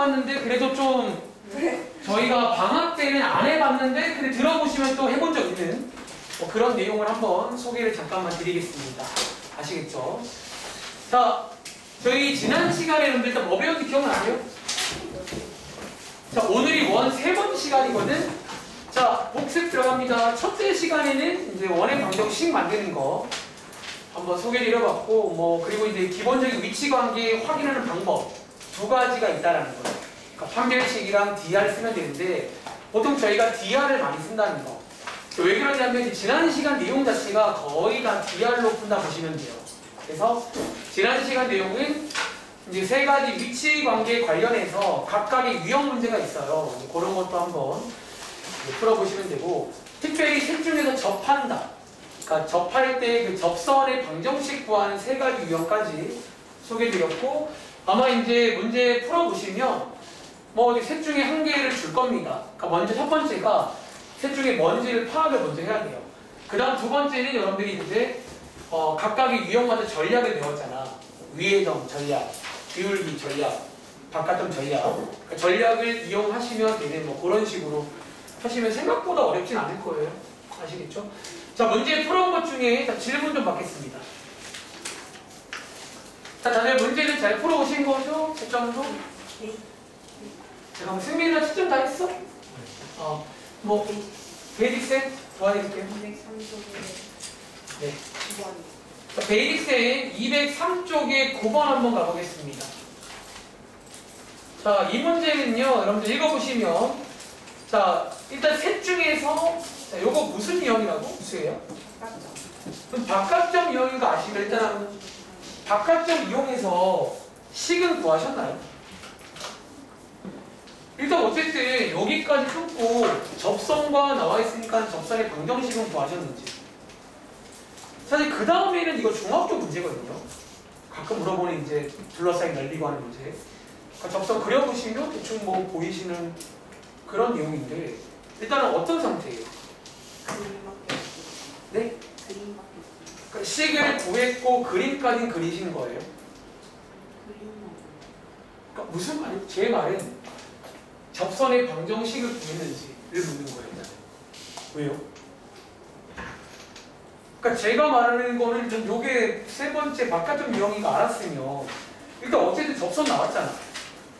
나왔는데 그래도 좀 저희가 방학 때는 안 해봤는데 근데 들어보시면 또 해본 적 있는 뭐 그런 내용을 한번 소개를 잠깐만 드리겠습니다. 아시겠죠? 자, 저희 지난 시간에 여러분들 일단 뭐 배웠는지 기억나세요? 자, 오늘이 원 세 번째 시간이거든. 자, 복습 들어갑니다. 첫째 시간에는 이제 원의 방정식 만드는 거 한번 소개를 해봤고, 뭐 그리고 이제 기본적인 위치 관계 확인하는 방법 두 가지가 있다라는 거예요. 그러니까 판별식이랑 DR 쓰면 되는데 보통 저희가 DR을 많이 쓴다는 거. 왜 그러냐면 지난 시간 내용 자체가 거의 다 DR로 푼다 보시면 돼요. 그래서 지난 시간 내용은 이제 세 가지 위치 관계 관련해서 각각의 유형 문제가 있어요. 그런 것도 한번 풀어보시면 되고, 특별히 셋 중에서 접한다. 그러니까 접할 때 그 접선의 방정식 구하는 세 가지 유형까지 소개드렸고, 아마 이제 문제 풀어보시면 뭐 셋 중에 한 개를 줄 겁니다. 그러니까 먼저 첫 번째가 셋 중에 뭔지를 파악을 먼저 해야 돼요. 그 다음 두 번째는 여러분들이 이제 각각의 유형마다 전략을 배웠잖아. 위의 점 전략, 기울기 전략, 바깥점 전략. 그러니까 전략을 이용하시면 되는 뭐 그런 식으로 하시면 생각보다 어렵진 않을 거예요. 아시겠죠? 자, 문제 풀어온 것 중에 질문 좀 받겠습니다. 자, 다들 문제를 잘 풀어오신 거죠? 채점도? 잠깐만, 승민이랑 채점 다 했어? 뭐 베이직쌤 도와드릴게요. 203쪽에 네. 9번. 자, 베이직쌤 203쪽에 9번 한번 가보겠습니다. 자, 이 문제는요, 여러분들 읽어보시면, 자, 일단 셋 중에서, 자, 요거 무슨 유형이라고? 무수예요? 그럼 바깥점 유형인 거 아시면 일단 바깥점 이용해서 식은 구하셨나요? 일단 어쨌든 여기까지 끊고 접선과 나와 있으니까 접선의 방정식은 구하셨는지. 사실 그 다음에는 이거 중학교 문제거든요. 가끔 물어보는 이제 둘러싸인 넓이고 하는 문제. 그러니까 접선 그려보시면 대충 뭐 보이시는 그런 내용인데, 일단은 어떤 상태예요? 그림밖에 없어. 네? 그림밖에 없어. 그러니까 식을 구했고 그림까지 그리신 거예요. 그림만. 그러니까 무슨 말이에요? 제 말은 접선의 방정식을 구했는지를 묻는 거예요. 일단. 왜요? 그러니까 제가 말하는 거는 좀 요게 세 번째 바깥점 유형인 거 알았으면 일단 어쨌든 접선 나왔잖아.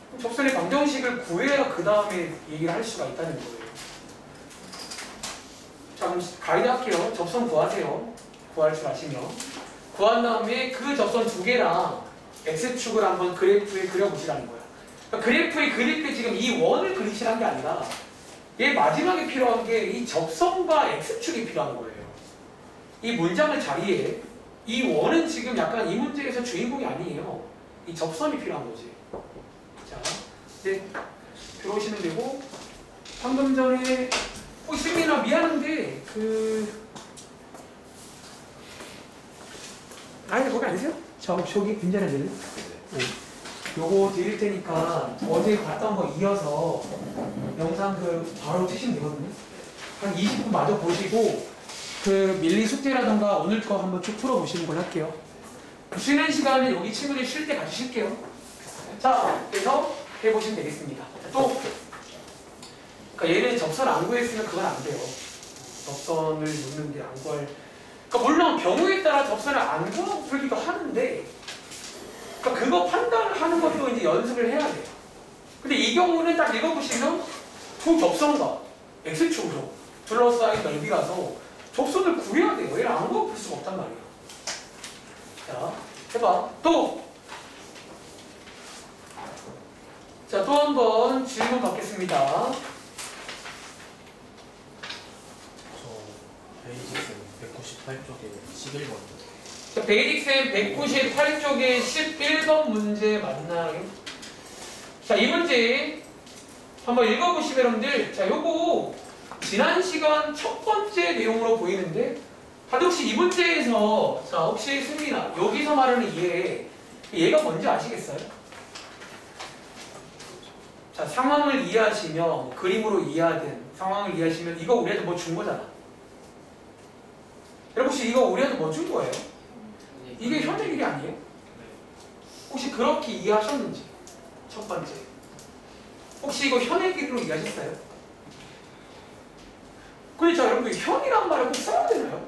그럼 접선의 방정식을 구해야 그 다음에 얘기를 할 수가 있다는 거예요. 자, 그럼 가이드 할게요. 접선 구하세요. 구할 줄 아시면. 구한 다음에 그 접선 두 개랑 X축을 한번 그래프에 그려보시라는 거야. 그러니까 그래프에 그릴 때 지금 이 원을 그리시라는 게 아니라 얘 마지막에 필요한 게 이 접선과 X축이 필요한 거예요. 이 문장을 자리에 이 원은 지금 약간 이 문제에서 주인공이 아니에요. 이 접선이 필요한 거지. 자, 네, 들어오시면 되고, 방금 전에 승민아 미안한데 아니 거기 앉으세요. 저기 빈자리들. 네. 요거 드릴 테니까 어제 봤던 거 이어서 영상 바로 치시면 되거든요. 한 20분 마저 보시고 밀린 숙제라던가 오늘 거 한번 쭉 풀어보시는 걸 할게요. 쉬는 시간은 여기 친구들이 쉴 때 같이 쉴게요. 자, 그래서 해보시면 되겠습니다. 또 그러니까 얘는 접선 안 구했으면 그건 안 돼요. 접선을 묻는데 안 구할. 그러니까 물론 경우에 따라 접선을 안 구하고 풀기도 하는데, 그러니까 그거 판단을 하는 것도 이제 연습을 해야 돼요. 근데 이 경우는 딱 읽어보시면 두 접선과 X축으로 둘러싸인 넓이라서 접선을 구해야 돼요. 얘를 안 구하고 풀 수가 없단 말이에요. 자, 해봐. 또! 자, 또 한 번 질문 받겠습니다. 베이직쌤 198쪽에 11번. 자, 베이직쌤 198쪽에 11번 문제 맞나요? 자, 이 문제 한번 읽어보시면 여러분들, 자, 요거 지난 시간 첫 번째 내용으로 보이는데, 다들 혹시 이 문제에서, 자, 혹시 승민아, 여기서 말하는 얘가 뭔지 아시겠어요? 자, 상황을 이해하시면, 그림으로 이해하든 상황을 이해하시면 이거 우리한테 뭐 준 거잖아. 여러분 혹시 이거 우리한테 뭐 준 거예요? 이게 현재 일이 아니에요? 혹시 그렇게 이해하셨는지? 첫 번째. 혹시 이거 현의 길이로 이해하셨어요? 근데 자 여러분들 현이란 말을 꼭 써야 되나요?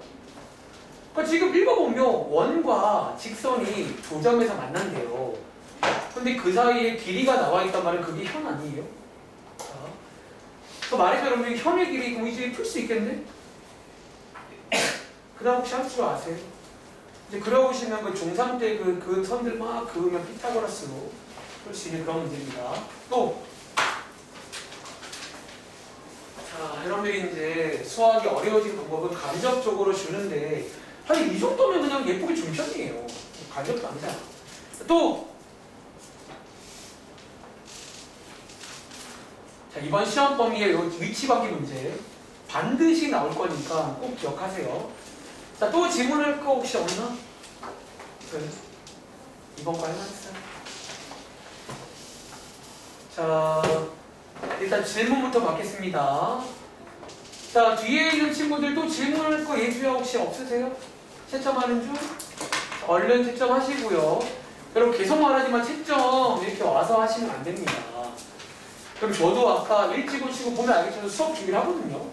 그러니까 지금 읽어보면 원과 직선이 조점에서 만난대요. 근데 그 사이에 길이가 나와 있단 말은 그게 현 아니에요? 자, 그 말해서 여러분들 현의 길이 그럼 이제 풀 수 있겠네? 그 다음 혹시 할 줄 아세요? 이제 그려보시면 그 중3 때 그 선들 막 그으면 피타고라스로 풀 수 있는 그런 문제입니다. 또 자, 여러분들이 이제 수학이 어려워지는 방법은 간접적으로 주는데 사실 이 정도면 그냥 예쁘게 준 편이에요. 간접도 아니잖아. 또 자, 이번 시험 범위에 위치 관계 문제 반드시 나올 거니까 꼭 기억하세요. 자, 또 질문할 거 혹시 없나? 네. 이번 거 해놨어요. 자, 일단 질문부터 받겠습니다. 자, 뒤에 있는 친구들도 질문할 거 예주야 혹시 없으세요? 채점하는 중? 자, 얼른 채점하시고요. 여러분 계속 말하지만 채점 이렇게 와서 하시면 안 됩니다. 그럼 저도 아까 일찍 오시고 보면 알겠지만 수업 준비를 하거든요.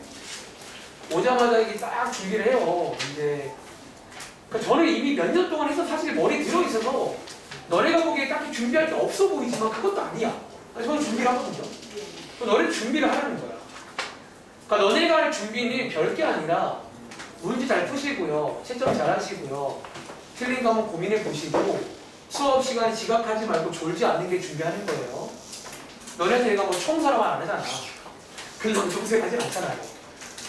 오자마자 이게 딱 준비를 해요. 이제 그러니까 저는 이미 몇 년 동안 해서 사실 머리에 들어있어서 너네가 보기에 딱히 준비할 게 없어 보이지만 그것도 아니야. 저는 준비를 하거든요. 너네 준비를 하라는 거야. 그러니까 너네가 할 준비는 별게 아니라 문제 잘 푸시고요. 채점 잘 하시고요. 틀린 거 한번 고민해 보시고 수업 시간에 지각하지 말고 졸지 않는 게 준비하는 거예요. 너네한테 내가 뭐 청소라고 안 하잖아. 그래서 청소하지 않잖아요.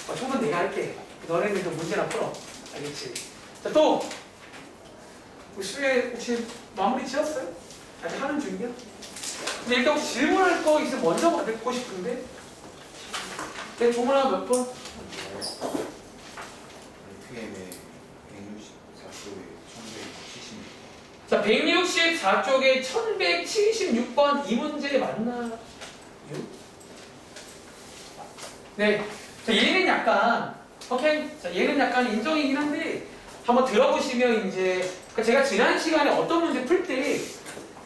청소는 내가 할게. 너네들도 문제나 풀어. 알겠지? 자, 또 수혜 혹시 마무리 지었어요? 아직 하는 중이야? 근데 일단 혹시 질문할 거 있으면 먼저 받고 싶은데 내 조문아 몇 번? FM의 164쪽에 1176. 자, 164쪽에 1176번 이 문제 맞나요? 네. 자, 얘는 약간 오케이. 자, 얘는 약간 인정이긴 한데 한번 들어보시면 이제 그러니까 제가 지난 시간에 어떤 문제 풀 때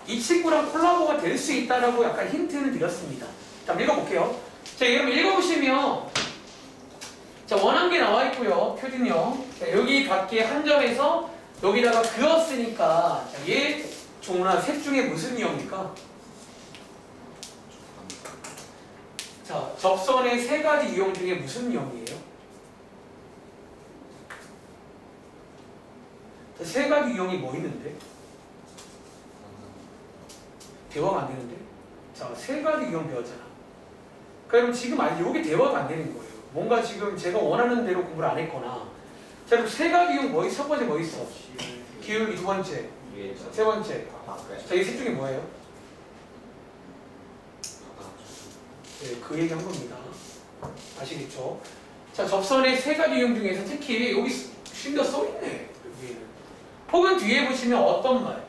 이 친구랑 콜라보가 될 수 있다라고 약간 힌트를 드렸습니다. 자, 읽어볼게요. 자, 여러분 읽어보시면 자, 원한 게 나와 있고요. 표준형. 자, 여기 밖에 한 점에서 여기다가 그었으니까 자, 얘 종훈아 셋 중에 무슨 이형일까? 자, 접선의 세 가지 유형 중에 무슨 유형이에요? 자, 세 가지 유형이 뭐 있는데? 대화가 안 되는데? 자, 세 가지 유형 배웠잖아. 그럼 지금 이게 대화가 안 되는 거예요. 뭔가 지금 제가 원하는 대로 공부를 안 했거나. 자, 그럼 세 가지 유형 뭐 있어? 첫 번째 뭐 있어? 기울기 두 번째. 세 번째. 자, 이 셋 중에 뭐예요? 네, 그 얘기 한 겁니다. 아시겠죠? 자, 접선의 세 가지 유형 중에서 특히 여기 심지어 써있네. 여기에는. 혹은 뒤에 보시면 어떤 말?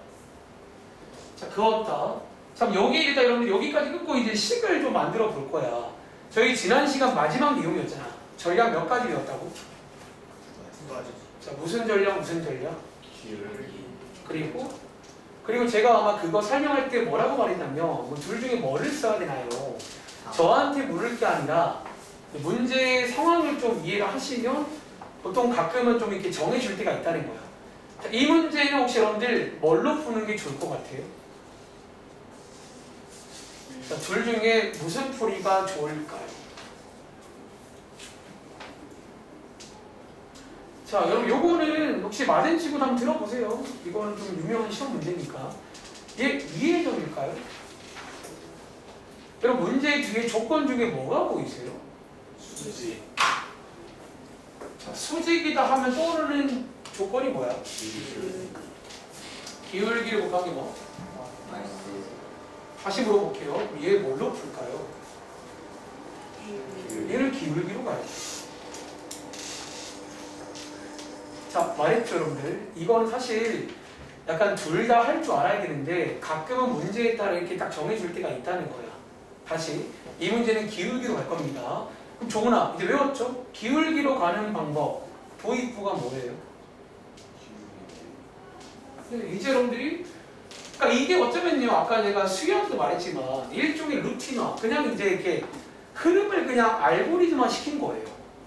자, 그었다. 참 여기 일단 여러분들 여기까지 끊고 이제 식을 좀 만들어 볼 거야. 저희 지난 시간 마지막 내용이었잖아. 전략 몇 가지 배웠다고? 자, 무슨 전략 무슨 전략? 그리고 제가 아마 그거 설명할 때 뭐라고 말했냐면 뭐 둘 중에 뭐를 써야 되나요? 저한테 물을 게 아니라 문제의 상황을 좀 이해를 하시면 보통 가끔은 좀 이렇게 정해줄 때가 있다는 거야. 자, 이 문제는 혹시 여러분들 뭘로 푸는 게 좋을 것 같아요? 자, 둘 중에 무슨 풀이가 좋을까요? 자, 여러분 요거는 혹시 마덴치고 한번 들어보세요. 이거는 좀 유명한 시험 문제니까. 얘 위의 점일까요? 여러분 문제 뒤에 조건 중에 뭐가 보이세요? 수지. 자, 수직이다 하면 떠오르는 조건이 뭐야? 기울기를 곱한 게 뭐? 다시 물어볼게요. 얘 뭘로 풀까요? 얘를 기울기로 가야죠. 자, 말했죠 여러분들. 이건 사실 약간 둘 다 할 줄 알아야 되는데 가끔은 문제에 따라 이렇게 딱 정해줄 때가 있다는 거야. 다시 이 문제는 기울기로 갈 겁니다. 그럼 종훈아 이제 외웠죠? 기울기로 가는 방법 도입부가 뭐예요? 네, 이제 여러분들이 그러니까 이게 어쩌면요, 아까 제가 수영도 말했지만 일종의 루틴화, 그냥 이제 이렇게 흐름을 그냥 알고리즘화 시킨 거예요.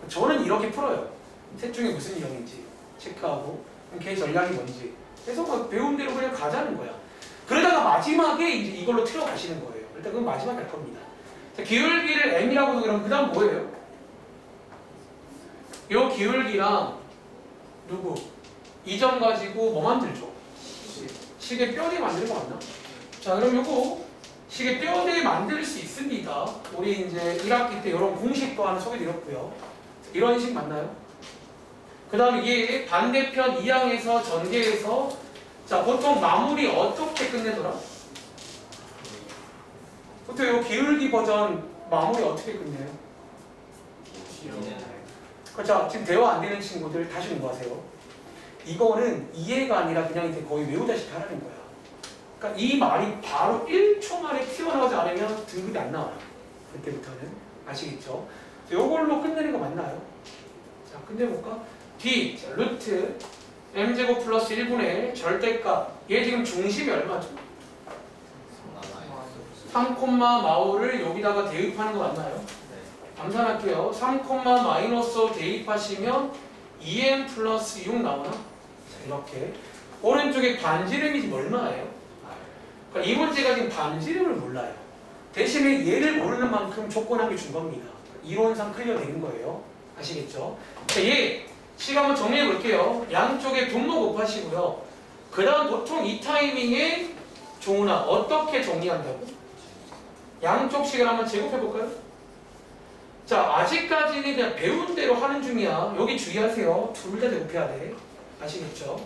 저는 이렇게 풀어요. 셋 중에 무슨 유형인지 체크하고 걔 전략이 뭔지. 그래서 막 배운 대로 그냥 가자는 거야. 그러다가 마지막에 이제 이걸로 틀어가시는 거예요. 일단 그건 마지막에 할 겁니다. 자, 기울기를 m이라고도 그러면 그 다음 뭐예요? 요 기울기랑 누구? 이 점 가지고 뭐 만들죠? 시계 뼈대 만드는 거 맞나? 자, 그럼 요거 시계 뼈대 만들 수 있습니다. 우리 이제 1학기 때 이런 공식도 하나 소개드렸고요. 이런 식 맞나요? 그 다음에 이게 반대편 2항에서 전개해서 자, 보통 마무리 어떻게 끝내더라? 보통 요 기울기 버전 마무리 어떻게 끝내요? 자, 지금 대화 안 되는 친구들 다시 공부하세요. 이거는 이해가 아니라 그냥 이제 거의 외우다시피 하라는 거야. 그러니까 이 말이 바로 1초 만에 튀어나오지 않으면 등급이 안 나와요. 그때부터는. 아시겠죠? 요걸로 끝내는 거 맞나요? 자, 끝내볼까? D, 자, 루트 m제곱 플러스 1분의 절대값. 얘 지금 중심이 얼마죠? 3, 마오를 여기다가 대입하는 거 맞나요? 암산할게요. 3, 마이너스 대입하시면 2m 플러스 6 나오나? 자, 이렇게. 오른쪽에 반지름이 얼마예요? 그러니까 이 문제가 지금 반지름을 몰라요. 대신에 얘를 모르는 만큼 조건하게 준 겁니다. 이론상 클리어 되는 거예요. 아시겠죠? 자, 얘 식 한번 정리해 볼게요. 양쪽에 분모 곱하시고요. 그 다음 보통 이 타이밍에 종훈아 어떻게 정리한다고? 양쪽 식을 한번 제곱해 볼까요? 자, 아직까지는 그냥 배운 대로 하는 중이야. 여기 주의하세요. 둘 다 제곱해야 돼. 아시겠죠?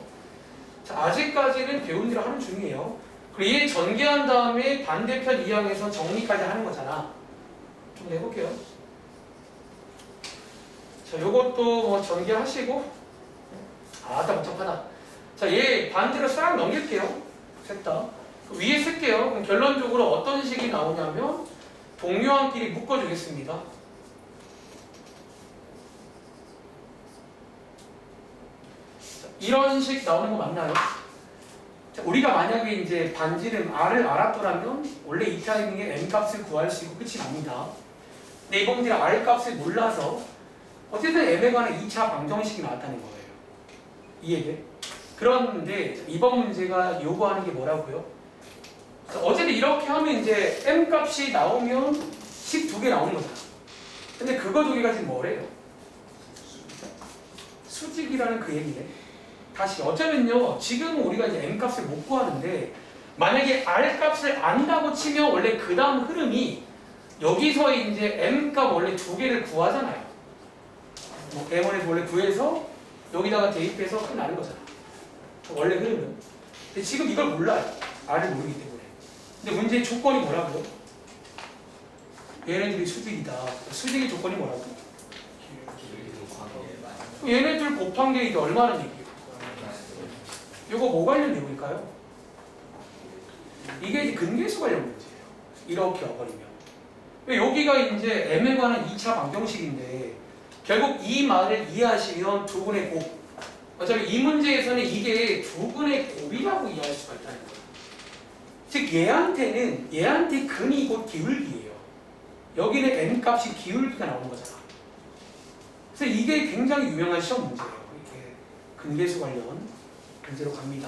자, 아직까지는 배운 대로 하는 중이에요. 그리고 얘 전개한 다음에 반대편 2항에서 정리까지 하는 거잖아. 좀 해볼게요. 자, 요것도 뭐 전개하시고. 아따 복잡하다. 자, 얘 반대로 싹 넘길게요. 셋 다. 위에 쓸게요. 그럼 결론적으로 어떤 식이 나오냐면 동요한끼리 묶어주겠습니다. 자, 이런 식 나오는 거 맞나요? 자, 우리가 만약에 이제 반지름 R을 알았더라면 원래 이 타이밍에 M 값을 구할 수 있고 끝이 납니다. 근데 이번 문제는 R 값을 몰라서 어쨌든 M에 관한 2차 방정식이 나왔다는 거예요. 이해돼? 그런데 이번 문제가 요구하는 게 뭐라고요? 어쨌든 이렇게 하면 이제 M 값이 나오면 식 2개 나오는 거잖아. 근데 그거 2개가 지금 뭐래요? 수직이라는 그 얘기네. 다시 어쩌면요, 지금 우리가 이제 M 값을 못 구하는데 만약에 R 값을 안다고 치면 원래 그 다음 흐름이 여기서 이제 M 값 원래 2개를 구하잖아요. 뭐 M1에서 원래 구해서 여기다가 대입해서 끝나는 거잖아. 원래 흐름은. 근데 지금 이걸 몰라요. R을 모르기 때문에. 근데 문제의 조건이 뭐라고요? 얘네들이 수직이다. 수직의 조건이 뭐라고? 얘네들 곱한 게 이게 얼마나 얘기예요? 이거 뭐 관련 내용일까요? 이게 이제 근계수 관련 문제예요. 이렇게 와버리면. 여기가 이제 M에 관한 2차 방정식인데 결국 이 말을 이해하시면 2분의 곱. 어차피 이 문제에서는 이게 2분의 곱이라고 이해할 수가 있다는 거예요. 즉 얘한테 근이 곧 기울기예요. 여기는 M 값이 기울기가 나오는 거잖아. 그래서 이게 굉장히 유명한 시험 문제예요. 이게 근계수 관련 문제로 갑니다.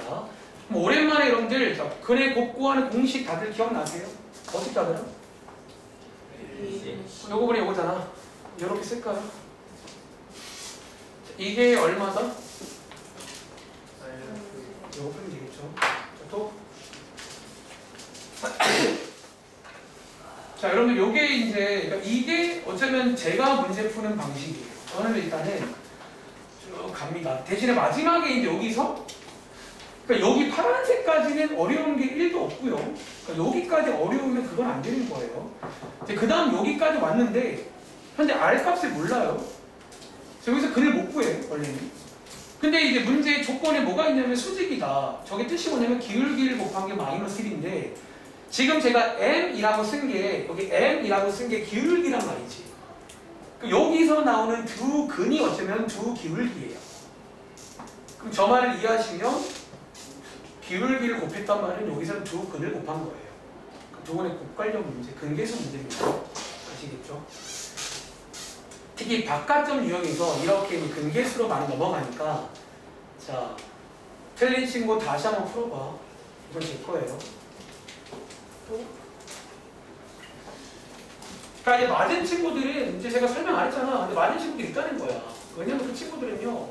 그럼 오랜만에 여러분들 근의 곱 구하는 공식 다들 기억나세요? 어떻게 하더라? 요거 보니 요거잖아. 이렇게 쓸까요? 이게 얼마다? 요거 풀면 되겠죠. 또 자, 여러분들 요게 이제 그러니까 이게 어쩌면 제가 문제 푸는 방식이에요. 저는 일단은 쭉 갑니다. 대신에 마지막에 이제 여기서 그러니까 여기 파란색까지는 어려운 게 1도 없고요. 그러니까 여기까지 어려우면 그건 안 되는 거예요. 그 다음 여기까지 왔는데 현재 R 값을 몰라요. 여기서 근을 못 구해요, 원래는. 근데 이제 문제의 조건에 뭐가 있냐면 수직이다. 저게 뜻이 뭐냐면 기울기를 곱한 게 마이너스 1인데 지금 제가 M이라고 쓴 게 여기 M이라고 쓴 게 기울기란 말이지. 여기서 나오는 두 근이 어쩌면 두 기울기예요. 그럼 저 말을 이해하시면 기울기를 곱했단 말은 여기서 두 근을 곱한 거예요. 두 근의 곱관련 문제, 근계수 문제입니다. 아시겠죠? 특히 바깥점 유형에서 이렇게 근계수로 많이 넘어가니까 자, 틀린 친구 다시 한번 풀어봐. 이건 제 거예요. 그러니까 이제 맞은 친구들은 이제 제가 설명 안 했잖아. 근데 맞은 친구들이 있다는 거야. 왜냐면 그 친구들은요.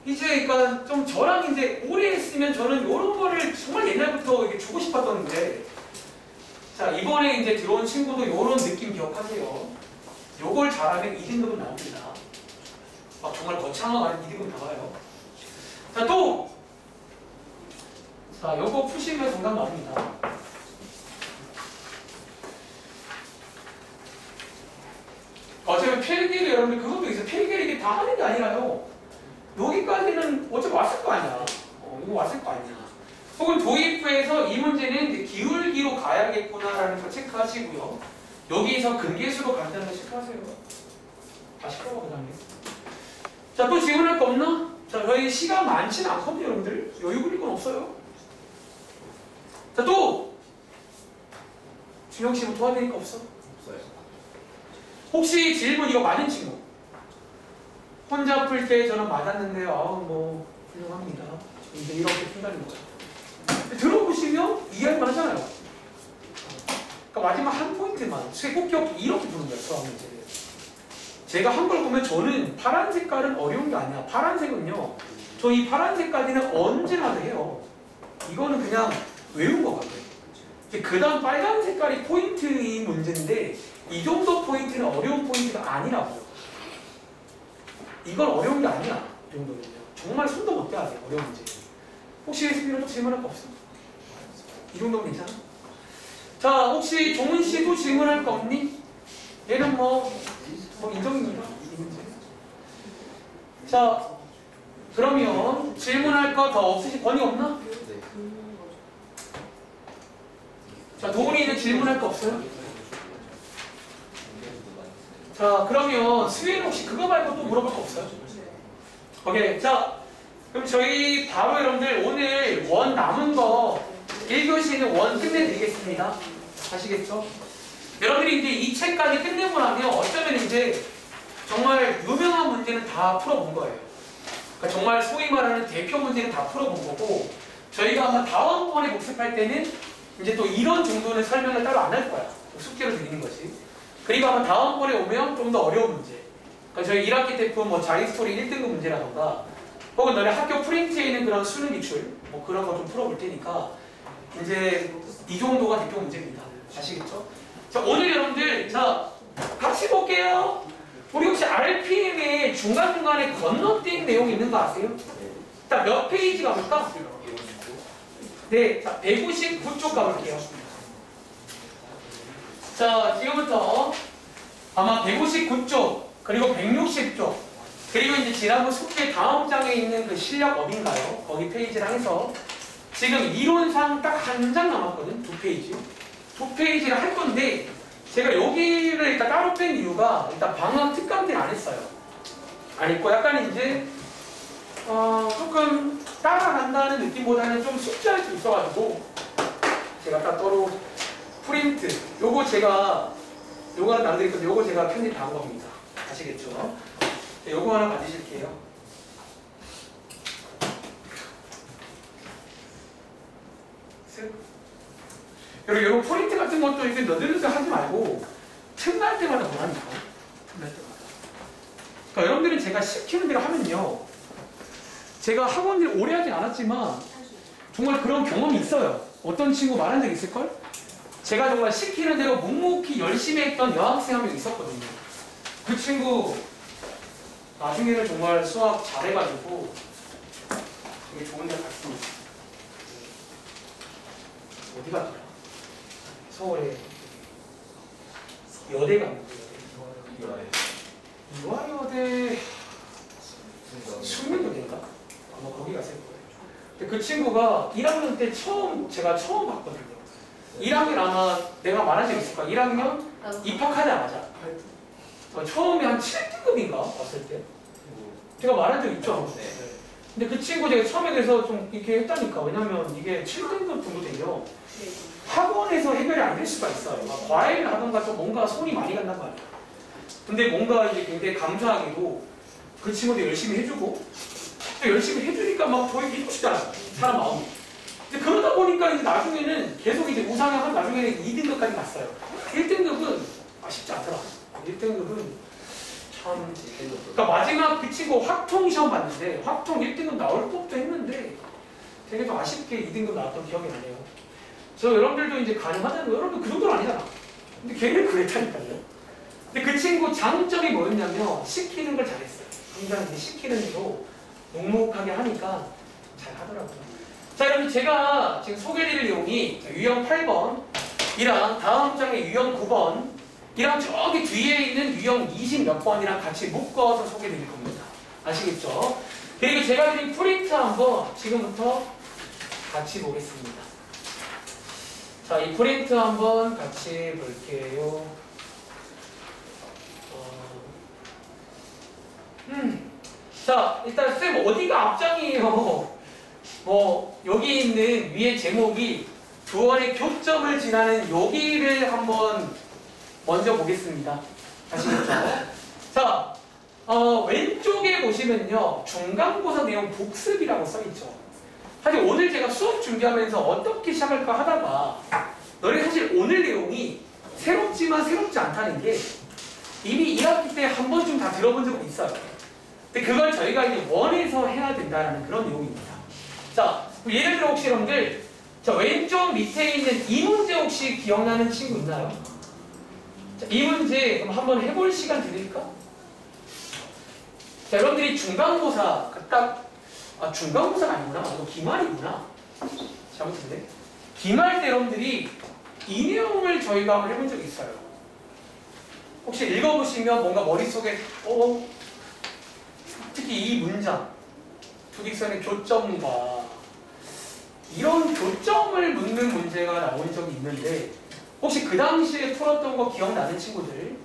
이제 그러니까 좀 저랑 이제 오래 했으면 저는 이런 거를 정말 옛날부터 이렇게 주고 싶었던데 자 이번에 이제 들어온 친구도 이런 느낌 기억하세요. 요걸 잘하면 2등급은 나옵니다. 막 정말 거창한 2등급 나와요. 자 또! 자 요거 푸시면 정답 나옵니다. 어차피 필기를 여러분들 그것도 있어요. 필기를 이게 다 하는 게 아니라요. 여기까지는 어차피 왔을 거 아니야. 이거 왔을 거 아니야. 혹은 도입부에서 이 문제는 이제 기울기로 가야겠구나라는 거 체크하시고요. 여기서 근계수로 간다는 거 체크하세요. 다시 풀어봐 그 다음에. 자 또 질문할 거 없나? 자 저희 시간 많지는 않거든요 여러분들. 여유 부릴 건 없어요. 자 또! 준영씨 뭐 도와드릴 거 없어? 없어요. 혹시 질문 이거 맞은 친구? 혼자 풀 때 저는 맞았는데 뭐 훌륭합니다. 이제 이렇게 푼다는 거예요. 들어보시면 이해할만 하잖아요. 그러니까 마지막 한 포인트만 꼭 기억해 이렇게 푸는 거예요. 수학 문제를. 제가 한 걸 보면 저는 파란 색깔은 어려운 게 아니야. 파란색은요. 저 이 파란색까지는 언제나 해요. 이거는 그냥 외운 거 같아요. 그 다음 빨간 색깔이 포인트인 문제인데 이 정도 포인트는 어려운 포인트가 아니라고요. 이건 어려운 게 아니야. 이 정도는요. 정말 손도 못 대야 돼요. 어려운 문제. 혹시 SB로 또 질문할 거 없어? 이 정도면 괜찮아? 자, 혹시 종은 씨도 질문할 거 없니? 얘는 뭐 인정입니다. 이 문제. 자, 그러면 질문할 거 더 없으시 권위 없나? 자, 도훈이는 질문할 거 없어요? 자, 그러면 수혜는 혹시 그거 말고 또 물어볼 거 없어요? 오케이. 자, 그럼 저희 바로 여러분들 오늘 원 남은 거 1교시는 원 끝내드리겠습니다. 아시겠죠? 여러분들이 이제 이 책까지 끝내고 나면 어쩌면 이제 정말 유명한 문제는 다 풀어본 거예요. 그러니까 정말 소위 말하는 대표 문제는 다 풀어본 거고 저희가 아마 다음번에 복습할 때는 이제 또 이런 정도는 설명을 따로 안 할 거야. 숙제로 드리는 거지. 그리고 아마 다음번에 오면 좀 더 어려운 문제. 그러니까 저희 1학기 때품 뭐 자기스토리 1등급 문제라던가 혹은 너네 학교 프린트에 있는 그런 수능 기출 뭐 그런 거 좀 풀어볼 테니까 이제 이 정도가 대표 문제입니다. 아시겠죠? 자 오늘 여러분들 자 같이 볼게요. 우리 혹시 RPM에 중간중간에 건너뛴 내용이 있는 거 아세요? 자 몇 페이지 가볼까? 네, 자 159쪽 가볼게요. 자 지금부터 아마 159쪽 그리고 160쪽 그리고 이제 지난번 숙제 다음 장에 있는 그 실력업인가요? 거기 페이지랑 해서 지금 이론상 딱 한 장 남았거든? 2페이지 2페이지를 할 건데 제가 여기를 일단 따로 뺀 이유가 일단 방학 특강 때는 안 했어요. 안 했고 약간 이제 조금 따라간다는 느낌보다는 좀 숙제할 수 있어가지고 제가 따로 프린트 요거 제가 요거 하나 남겨드릴 건데 요거 제가 편집 다 한 겁니다. 아시겠죠? 네, 요거 하나 받으실게요. 여러분 요런 프린트 같은 것도 이렇게 너들너들 하지 말고 틈날 때마다 뭐라니까 틈날 때마다. 그러니까 여러분들은 제가 시키는 대로 하면요 제가 학원을 오래 하진 않았지만 정말 그런 경험이 있어요. 어떤 친구 말한 적 있을걸? 제가 정말 시키는 대로 묵묵히 열심히 했던 여학생 한 명 있었거든요. 그 친구 나중에는 정말 수학 잘해가지고 되게 좋은 데 갔습니다. 어디 갔더라? 서울에 여대 갔는데 이화여대 숙명여대인가? 아마 거기 갔을 거예요. 근데 그 친구가 1학년 때 제가 처음 봤거든요. 1학년 아마 내가 말한 적 있을 거야. 1학년 입학하자마자 처음에 한 7등급인가 왔을 때 제가 말한 적 있죠. 근데 그 친구 제가 처음에 그래서 좀 이렇게 했다니까. 왜냐면 이게 7등급 정도 돼요. 네. 학원에서 해결이 안 될 수가 있어요. 막 과외를 하던가 좀 뭔가 손이 많이 간단 말이야. 근데 뭔가 이제 굉장히 감사하게도 그 친구도 열심히 해주고 또 열심히 해주니까 막 더 해주고 싶잖아. 사람 마음이. 이제 그러다 보니까 이제 나중에는 계속 이제 우상향한 나중에는 2등급까지 갔어요. 1등급은 쉽지 않더라. 1등급은 참. 그러니까 마지막 그 친구 확통 시험 봤는데 확통 1등급 나올 법도 했는데 되게 좀 아쉽게 2등급 나왔던 기억이 나네요. 그래서 여러분들도 이제 가능하다는 거 여러분 그 정도는 아니잖아. 근데 걔는 그랬다니까요. 근데 그 친구 장점이 뭐였냐면 시키는 걸 잘했어요. 항상 이제 시키는 대로 묵묵하게 하니까 잘 하더라고요. 자, 여러분 제가 지금 소개드릴 내용이 유형 8번이랑 다음 장의 유형 9번이랑 저기 뒤에 있는 유형 20 몇 번이랑 같이 묶어서 소개드릴 겁니다. 아시겠죠? 그리고 제가 드린 프린트 한번 지금부터 같이 보겠습니다. 자, 이 프린트 한번 같이 볼게요. 자, 일단 쌤 어디가 앞장이에요? 뭐 여기 있는 위에 제목이 두 원의 교점을 지나는 여기를 한번 먼저 보겠습니다. 아시겠죠? 자, 왼쪽에 보시면요 중간고사 내용 복습이라고 써있죠. 사실 오늘 제가 수업 준비하면서 어떻게 시작할까 하다가 너네 사실 오늘 내용이 새롭지만 새롭지 않다는 게 이미 2학기 때 한 번쯤 다 들어본 적은 있어요. 근데 그걸 저희가 이제 원해서 해야 된다는 그런 내용입니다. 자, 예를 들어 혹시 여러분들 자, 왼쪽 밑에 있는 이 문제 혹시 기억나는 친구 있나요? 자, 이 문제 그럼 한번 해볼 시간 드릴까? 자, 여러분들이 중간고사 중간고사가 아니구나. 이거 기말이구나. 잘못했네. 기말 때 여러분들이 이 내용을 저희가 한번 해본 적이 있어요. 혹시 읽어보시면 뭔가 머릿속에 특히 이 문장 두직선의 교점과 이런 교점을 묻는 문제가 나온 적이 있는데 혹시 그 당시에 풀었던 거 기억나는 친구들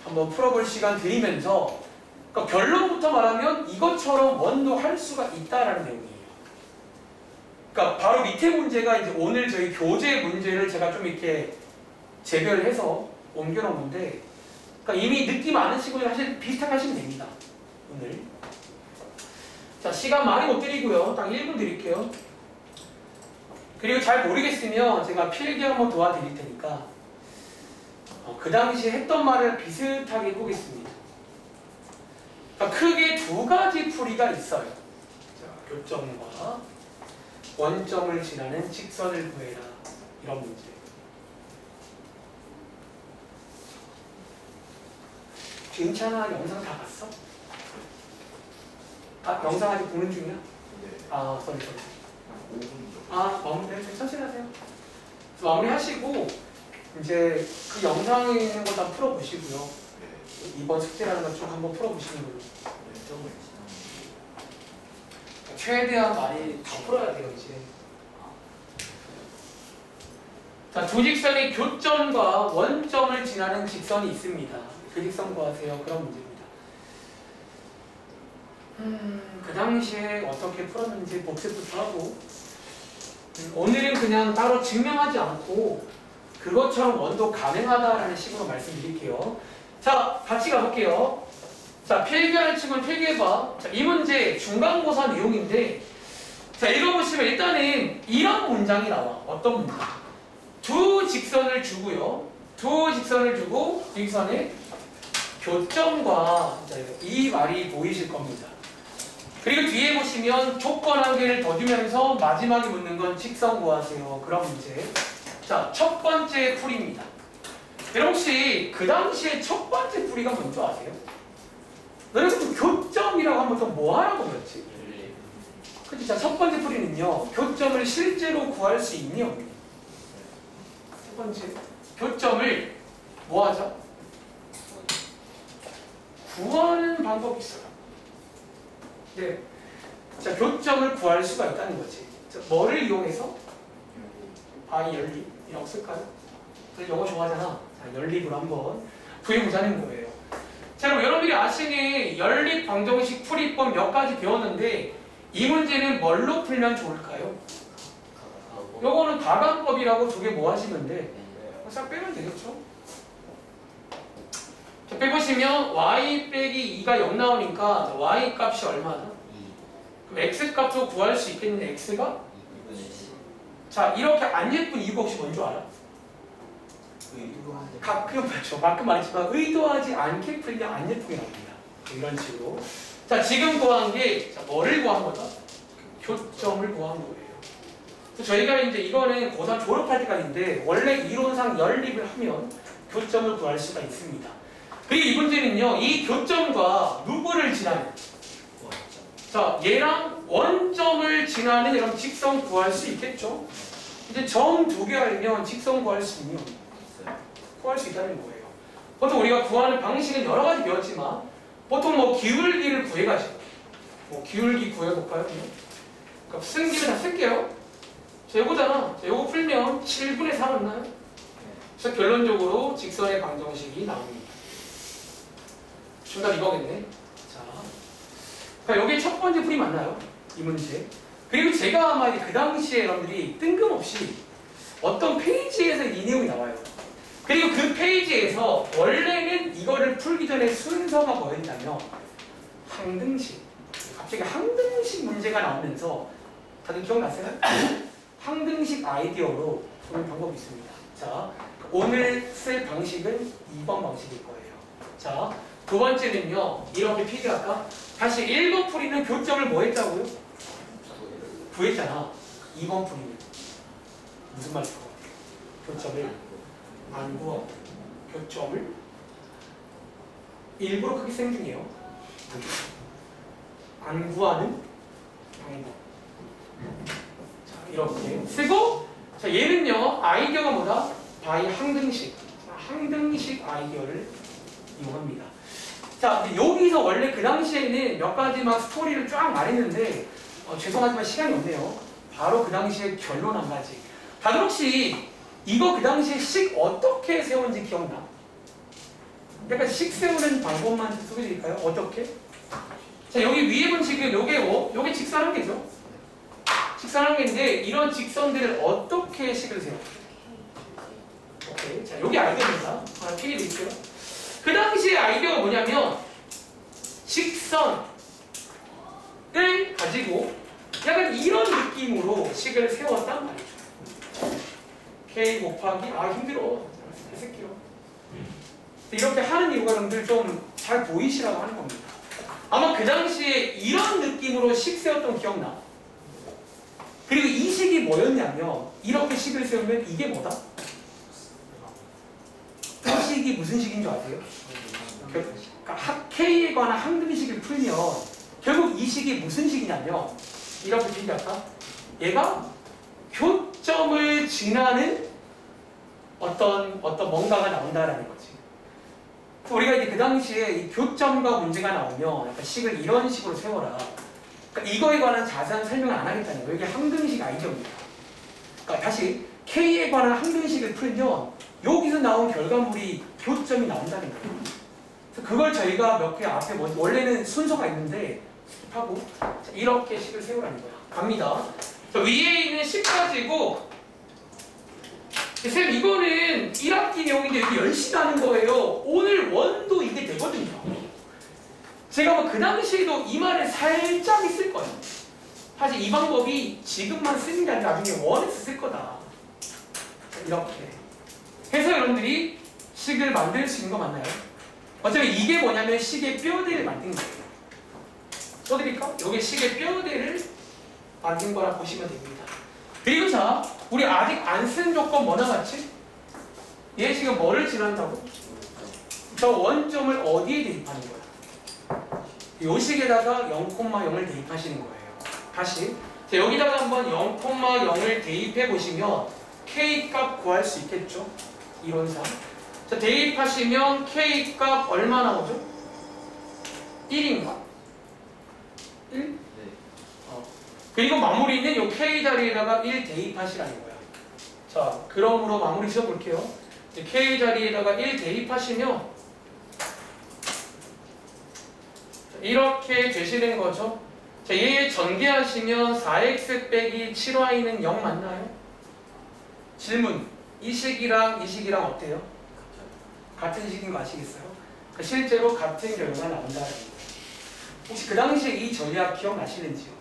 한번 풀어볼 시간 드리면서 그러니까 결론부터 말하면 이것처럼 원도 할 수가 있다라는 내용이에요. 그러니까 바로 밑에 문제가 이제 오늘 저희 교재 문제를 제가 좀 이렇게 재별해서 옮겨놓은 건데 그러니까 이미 느낌 아는 친구들 사실 비슷하게 하시면 됩니다. 오늘. 자, 시간 많이 못 드리고요. 딱 1분 드릴게요. 그리고 잘 모르겠으면 제가 필기 한번 도와드릴 테니까 그 당시에 했던 말을 비슷하게 해보겠습니다. 그러니까 크게 두 가지 풀이가 있어요. 자, 교점과 원점을 지나는 직선을 구해라. 이런 문제. 괜찮아? 영상 다 봤어? 영상 아직 보는 중이야? 네. 쏘리. 5분 정도. 마무리 천천히 하세요. 마무리 하시고 이제 그 영상에 있는 거 다 풀어보시고요. 네. 이번 숙제라는 거 쭉 한번 풀어보시는 걸로. 왼쪽을 지나는 최대한 많이 더 풀어야 돼요 이제. 자, 두 직선의 교점과 원점을 지나는 직선이 있습니다. 그 직선 구하세요. 그런 문제입니다. 그 당시에 어떻게 풀었는지 복습부터 하고 오늘은 그냥 따로 증명하지 않고 그것처럼 원도 가능하다라는 식으로 말씀드릴게요. 자, 같이 가볼게요. 자, 필기하는 친구는 필기해봐. 자, 이 문제 중간고사 내용인데 자, 읽어보시면 일단은 이런 문장이 나와. 어떤 문장? 두 직선을 주고요. 두 직선을 주고 직선의 교점과 이 말이 보이실 겁니다. 그리고 뒤에 보시면 조건 한 개를 더 주면서 마지막에 묻는 건 직선 구하세요. 그런 문제. 자, 첫 번째 풀이입니다. 여러분 혹시 그 당시에 첫 번째 풀이가 뭔지 아세요? 너네가 교점이라고 하면 또 뭐 하라고 그랬지? 그치? 자, 첫 번째 풀이는요. 교점을 실제로 구할 수 있니 없니? 첫 번째. 교점을 뭐 하죠? 구하는 방법이 있어요. 네. 자, 교점을 구할 수가 있다는 거지. 자, 뭐를 이용해서? 이 연립. 이라고 쓸까요? 영어 좋아하잖아. 자, 연립으로 한번 구해보자는 거예요. 자, 그럼 여러분들이 아시는 연립 방정식 풀이법 몇 가지 배웠는데 이 문제는 뭘로 풀면 좋을까요? 요거는 가감법이라고 두 개 뭐 하시면 돼? 싹 빼면 되겠죠? 자, 빼보시면 y 빼기 2가 0 나오니까 y 값이 얼마나? 그럼 x 값도 구할 수 있겠네. x가? 자, 이렇게 안 예쁜 이유가 혹시 뭔 줄 알아? 가끔 그렇죠. 가끔 말했지만 의도하지 않게 풀면 안 예쁘게 나옵니다. 이런 식으로. 자, 지금 구한 게 뭐를 구한 거다? 교점을 구한 거예요. 그래서 저희가 이제 이거는 고3 졸업할 때까지인데 원래 이론상 연립을 하면 교점을 구할 수가 있습니다. 그리고 이 문제는요, 이 교점과 누구를 지나는? 자, 얘랑 원점을 지나는 이런 직선 구할 수 있겠죠? 이제 점 두 개 알면 직선 구할 수 있는 구할 수 있다는 거예요. 보통 우리가 구하는 방식은 여러 가지 배웠지만 보통 뭐 기울기를 구해가지고 뭐 기울기 구해볼까요? 그러니까 쓴 김에 다 쓸게요. 자, 요거잖아. 자, 요거 풀면 7분의 3 맞나요? 그래서 결론적으로 직선의 방정식이 나옵니다. 정답 이거겠네. 자, 그러니까 여기 첫 번째 풀이 맞나요? 이 문제. 그리고 제가 아마 그 당시에 여러분들이 뜬금없이 어떤 페이지에서 이 내용이 나와요. 그리고 그 페이지에서 원래는 이거를 풀기 전에 순서가 뭐였냐면 항등식. 갑자기 항등식 문제가 나오면서 다들 기억나세요? 항등식 아이디어로 푸는 방법이 있습니다. 자, 오늘 쓸 방식은 2번 방식일 거예요. 자, 두 번째는요. 이렇게 필기할까? 다시 1번 풀이는 교점을 뭐 했다고요? 구했잖아. 2번 풀이는 무슨 말일 것 같아요? 교점을 안 구하고 교점을 일부러 크게 쓴 중이에요. 안 구하는 방법. 자, 이렇게 쓰고, 자, 얘는요, 아이디어가 뭐다? 바이 항등식. 항등식 아이디어를 이용합니다. 자, 여기서 원래 그 당시에는 몇 가지 막 스토리를 쫙 말했는데, 죄송하지만 시간이 없네요. 바로 그 당시에 결론 한 가지. 다들 혹시 이거 그 당시에 식 어떻게 세웠는지 기억나? 약간 식 세우는 방법만 소개해드릴까요? 어떻게? 자, 여기 위에 본 식은 요게 직선한 개죠? 직선한 개인데 이런 직선들을 어떻게 식을 세워? 오케이. 자, 여기 아이디어입니다. 하나 필기 드릴게요. 그 당시에 아이디어가 뭐냐면 직선을 가지고 약간 이런 느낌으로 식을 세웠단 말이죠. K 곱하기 힘들어. 쓸게요. 이렇게 하는 이유가 여러분들 좀 잘 보이시라고 하는 겁니다. 아마 그 당시에 이런 느낌으로 식 세웠던 기억나? 그리고 이 식이 뭐였냐면 이렇게 식을 세우면 이게 뭐다? 이 식이 무슨 식인 줄 아세요? 그러니까 K에 관한 항등식을 풀면 결국 이 식이 무슨 식이냐면 이렇게 얘기할까? 얘가 교점을 지나는 어떤 뭔가가 나온다라는 거지. 우리가 이제 그 당시에 이 교점과 문제가 나오면 약간 식을 이런 식으로 세워라. 그러니까 이거에 관한 자세한 설명을 안 하겠다는 거예요. 이게 항등식 아이디어입니다. 그러니까 다시 K에 관한 항등식을 풀면 여기서 나온 결과물이 교점이 나온다는 거예요. 그래서 그걸 저희가 몇 개 앞에 원래는 순서가 있는데 하고 이렇게 식을 세우라는 거야. 갑니다. 자, 위에 있는 식 가지고 쌤 이거는 1학기 내용인데 이렇게 열심히 하는 거예요. 오늘 원도 이게 되거든요. 제가 그 당시에도 이 말을 살짝 있을 거예요. 사실 이 방법이 지금만 쓰는 게 아니라 나중에 원에서 쓸 거다. 이렇게 해서 여러분들이 식을 만들 수 있는 거 맞나요? 어차피 이게 뭐냐면 식의 뼈대를 만든 거예요. 써드릴까? 이게 식의 뼈대를 만든 거라 보시면 됩니다. 그리고 자, 우리 아직 안 쓴 조건 뭐 나갔지? 얘 지금 뭐를 지난다고? 저 원점을 어디에 대입하는 거야? 요 식에다가 0,0을 대입하시는 거예요. 다시 자, 여기다가 한번 0,0을 대입해 보시면 K 값 구할 수 있겠죠? 이론상. 자, 대입하시면 K 값 얼마 나오죠? 1인가? 1? 그리고 마무리는 요 K 자리에다가 1 대입하시라는 거야. 자, 그러므로 마무리 지어볼게요. K 자리에다가 1 대입하시면 이렇게 되시는 거죠. 자, 얘 전개하시면 4x 빼기 7y는 0 맞나요? 질문. 이 식이랑 이 식이랑 어때요? 같은 식인 거 아시겠어요? 그러니까 실제로 같은 결과가 나온다는 거예요. 혹시 그 당시에 이 전략 기억나시는지요?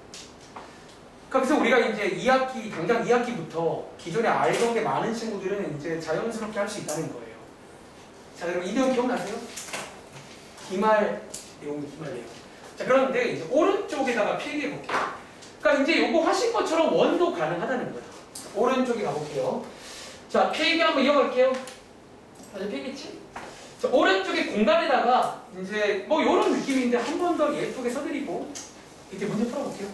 그래서 우리가 이제 2학기, 당장 2학기부터 기존에 알던 게 많은 친구들은 이제 자연스럽게 할 수 있다는 거예요. 자, 여러분 이 내용 기억나세요? 기말 내용, 기말 내용. 자, 그런데 이제 오른쪽에다가 필기해 볼게요. 그러니까 이제 요거 하신 것처럼 원도 가능하다는 거예요. 오른쪽에 가볼게요. 자, 필기 한번 이어갈게요. 다들 필기했지? 자, 오른쪽에 공간에다가 이제 뭐 요런 느낌인데 한 번 더 예쁘게 써드리고 이때 문제 풀어볼게요.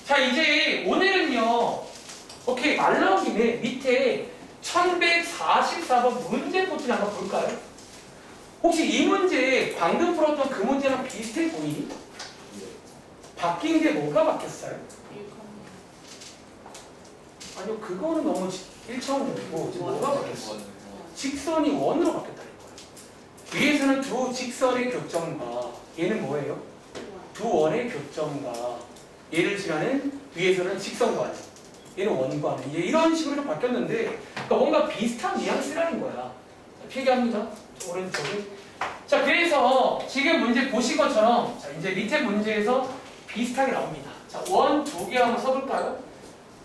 자, 이제 오늘은요, 오케이, 말 나온 김에 밑에 1144번 문제 포트 한번 볼까요? 혹시 이 문제 방금 풀었던 그 문제랑 비슷해 보이니? 바뀐 게 뭐가 바뀌었어요? 아니요, 그거는 너무 1차원적이고 지금 뭐가 바뀌었어? 직선이 원으로 바뀌었다는 거예요. 위에서는 두 직선의 교점과 얘는 뭐예요? 두 원의 교점과 얘를 지나는 위에서는 직선과 얘는 원과 이제 이런 식으로 좀 바뀌었는데 그러니까 뭔가 비슷한 뉘앙스라는 거야. 자, 필기합니다. 오른쪽에. 자, 그래서 지금 문제 보신 것처럼 자, 이제 밑에 문제에서 비슷하게 나옵니다. 자, 원 두 개 한번 써볼까요?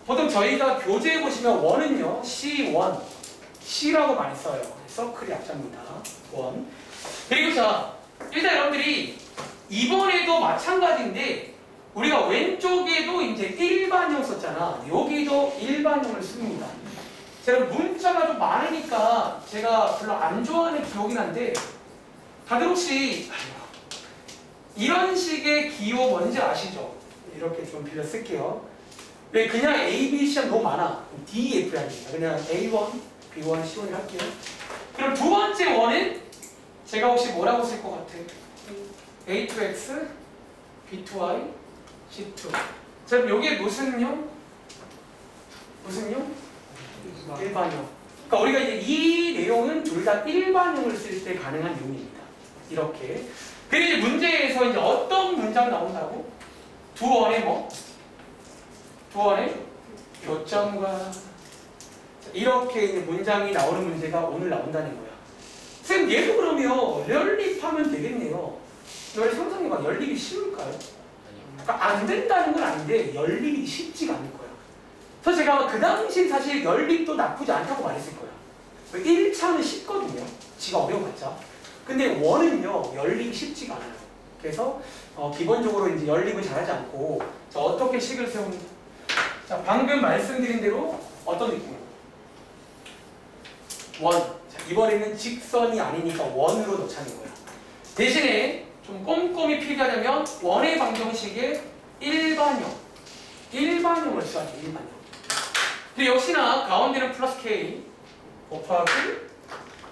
보통 저희가 교재에 보시면 원은요, C1, C라고 많이 써요. 서클이 약자입니다. 원. 그리고 자, 일단 여러분들이 이번에도 마찬가지인데 우리가 왼쪽에도 이제 일반형 썼잖아. 여기도 일반형을 씁니다. 제가 문자가 좀 많으니까 제가 별로 안 좋아하는 기호긴 한데 다들 혹시 이런 식의 기호 뭔지 아시죠? 이렇게 좀 빌려 쓸게요. 왜 그냥 A, B, C가 너무 많아. D, F 해야 됩니다. 그냥 A1, B1, C1 할게요. 그럼 두 번째 원은 제가 혹시 뭐라고 쓸 것 같아요? A2X, B2Y, C2. 자, 그럼 여기에 무슨 형? 무슨 형? 일반형. 그러니까 우리가 이제 이 내용은 둘 다 일반형을 쓸 때 가능한 내용입니다. 이렇게. 그리고 이제 문제에서 이제 어떤 문장 나온다고? 두 원의 뭐? 두 원의 교점과 이렇게 이제 문장이 나오는 문제가 오늘 나온다는 거야. 선생님 얘도 그러면 연립하면 되겠네요. 너희 상상해봐. 연립이 쉬울까요? 그러니까 안 된다는 건 아닌데 연립이 쉽지가 않을 거야. 그래서 제가 그 당시 사실 연립도 나쁘지 않다고 말했을 거야. 1차는 쉽거든요. 지가 어려워봤자. 근데 원은요 연립이 쉽지가 않아요. 그래서 기본적으로 이제 연립을 잘하지 않고 자, 어떻게 식을 세웁니까? 자, 방금 말씀드린 대로 어떤 느낌? 원. 자, 이번에는 직선이 아니니까 원으로 넣자는 거야. 대신에 좀 꼼꼼히 필기하려면 원의 방정식의 일반형을 써야 돼. 일반형. 근데 역시나 가운데는 플러스 K 곱하기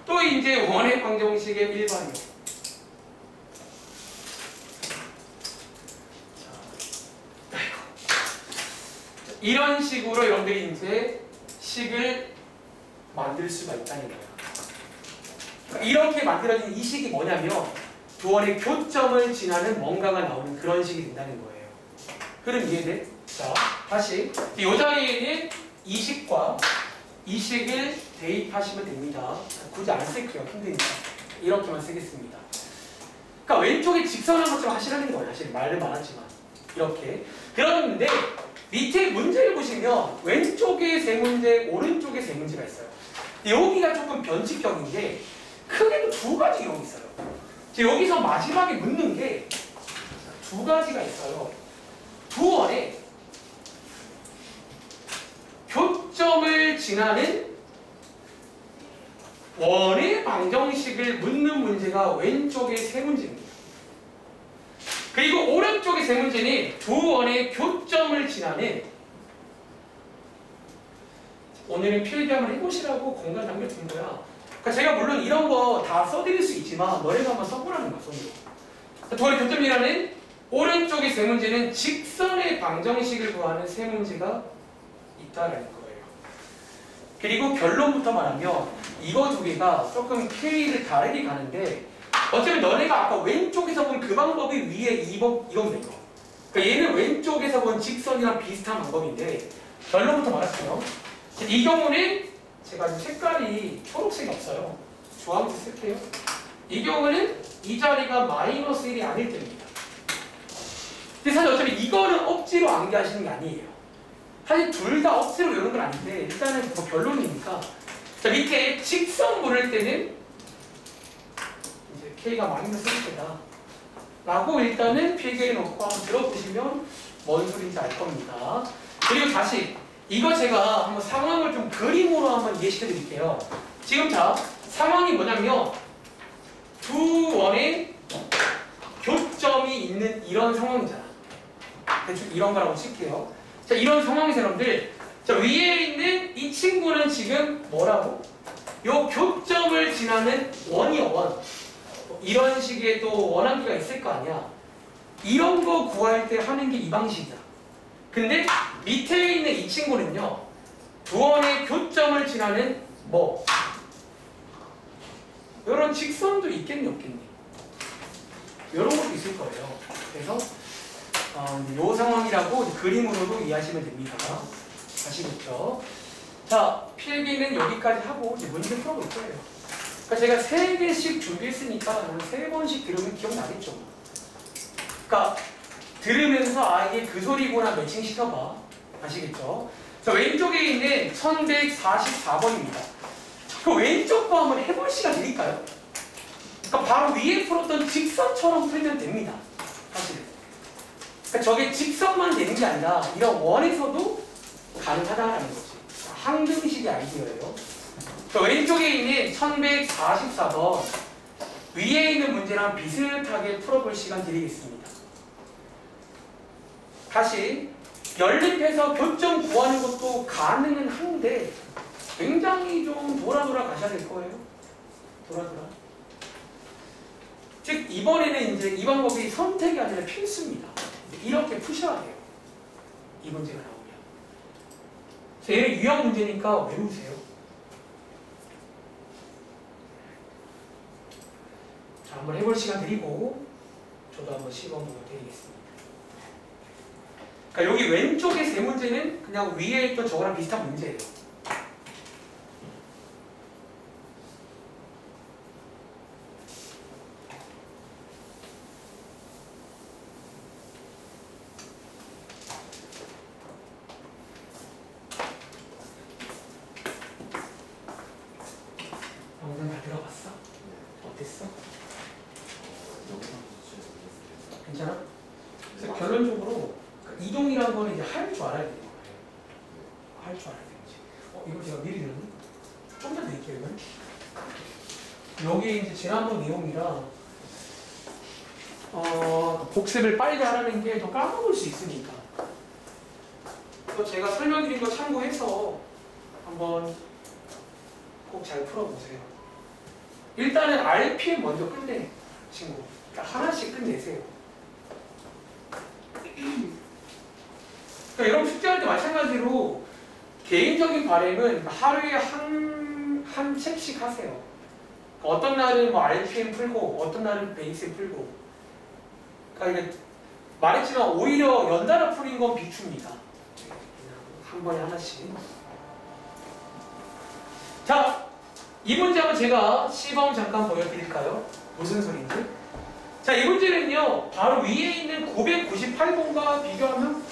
또 이제 원의 방정식의 일반형. 이런 식으로 여러분들이 이제 식을 만들 수가 있다는 거예요. 그러니까 이렇게 만들어진 이 식이 뭐냐면 두 원의 교점을 지나는 뭔가가 나오는 그런 식이 된다는 거예요. 흐름 이해돼? 자, 다시 이 자리에는 이 식과 이 식을 대입하시면 됩니다. 굳이 안 쓸게요. 힘드니까. 이렇게만 쓰겠습니다. 그러니까 왼쪽에 직선한 것처럼 하시라는 거예요. 사실 말은 많았지만 이렇게. 그런데 밑에 문제를 보시면 왼쪽에 세 문제, 오른쪽에 세 문제가 있어요. 여기가 조금 변칙적인 게 크게도 두 가지 이론이 있어요. 여기서 마지막에 묻는 게 두 가지가 있어요. 두 원에 교점을 지나는 원의 방정식을 묻는 문제가 왼쪽에 세 문제입니다. 그리고 오른쪽에 세 문제는 두 원의 교점을 지나는 오늘은 필기 한번 해보시라고 공간 남겨둔 거야. 그러니까 제가 물론 이런 거 다 써드릴 수 있지만 너네가 한번 써보라는 거야. 손으로. 두 원의 교점이라는 오른쪽의 세 문제는 직선의 방정식을 구하는 세 문제가 있다라는 거예요. 그리고 결론부터 말하면 이거 두 개가 조금 K를 다르게 가는데 어차피 너네가 아까 왼쪽에서 본 그 방법이 위에 이건 이거. 그러니까 얘는 왼쪽에서 본 직선이랑 비슷한 방법인데 결론부터 말할게요. 이 경우는 제가 지금 색깔이 초록색이 없어요. 주황색 쓸게요. 이 경우는 이 자리가 마이너스 1이 아닐 때입니다. 근데 사실 어차피 이거는 억지로 암기하시는 게 아니에요. 사실 둘 다 억지로 외우는 건 아닌데 일단은 뭐 결론이니까. 자, 밑에 직선 물을 때는 이제 K가 마이너스 1이다 라고 일단은 필기해 놓고 한번 들어보시면 뭔 소리인지 알 겁니다. 그리고 다시 이거 제가 한번 상황을 좀 그림으로 한번 이해시켜 드릴게요. 지금 자, 상황이 뭐냐면 두 원의 교점이 있는 이런 상황이잖아. 대충 이런 거라고 칠게요. 자, 이런 상황에서 여러분들, 자, 위에 있는 이 친구는 지금 뭐라고? 요 교점을 지나는 원이요, 원. 이런 식의 또 원한기가 있을 거 아니야. 이런 거 구할 때 하는 게 이 방식이야. 근데 밑에 있는 이 친구는요, 두 원의 교점을 지나는 뭐? 이런 직선도 있겠니, 없겠니? 이런 것도 있을 거예요. 그래서 이 상황이라고 그림으로도 이해하시면 됩니다. 아시겠죠? 자, 필기는 여기까지 하고 이제 문제 풀어볼 거예요. 그러니까 제가 3개씩 준비했으니까 3번씩 들으면 기억나겠죠. 그러니까 들으면서 아 이게 그 소리구나 매칭 시켜봐. 아시겠죠? 자, 왼쪽에 있는 1144번입니다. 그 왼쪽 거 한번 해볼 시간 드릴까요? 그러니까 바로 위에 풀었던 직선처럼 풀면 됩니다. 사실은. 그러니까 저게 직선만 되는 게 아니라 이런 원에서도 가능하다는 거지. 항등식의 아이디어예요. 그 왼쪽에 있는 1144번 위에 있는 문제랑 비슷하게 풀어볼 시간 드리겠습니다. 다시 연립해서 교점 구하는 것도 가능은 한데 굉장히 좀 돌아 가셔야 될 거예요. 돌아. 즉 이번에는 이제 이 방법이 선택이 아니라 필수입니다. 이렇게 푸셔야 돼요. 이 문제가 나오면. 얘는 유형 문제니까 외우세요. 자, 한번 해볼 시간 드리고 저도 한번 시범 보여드리겠습니다. 그러니까 여기 왼쪽의 세 문제는 그냥 위에 있던 저거랑 비슷한 문제예요. 영상 다 들어봤어? 어땠어? 괜찮아? 그래서 결론적으로 이동이라는 거는 이제 할 줄 알아야 되는 거예요. 할 줄 알아야 되는 거지. 이거 제가 미리 들었니? 좀 더 드릴게요, 이건. 여기 이제 지난번 내용이라 복습을 빨리 하라는 게 더 까먹을 수 있으니까. 또 제가 설명드린 거 참고해서 한번 꼭 잘 풀어보세요. 일단은 RPM 먼저 끝내, 친구. 그러니까 하나씩 끝내세요. 그러니까 여러분 숙제할 때 마찬가지로 개인적인 바람은 하루에 한 책씩 하세요. 그러니까 어떤 날은 뭐 RPM 풀고 어떤 날은 베이스 풀고. 그러니까 이게 말했지만 오히려 연달아 풀인 건 비추입니다. 그냥 한 번에 하나씩. 자, 이 문제 한번 제가 시범 잠깐 보여드릴까요? 무슨 소리인지? 자, 이 문제는요, 바로 위에 있는 998번과 비교하면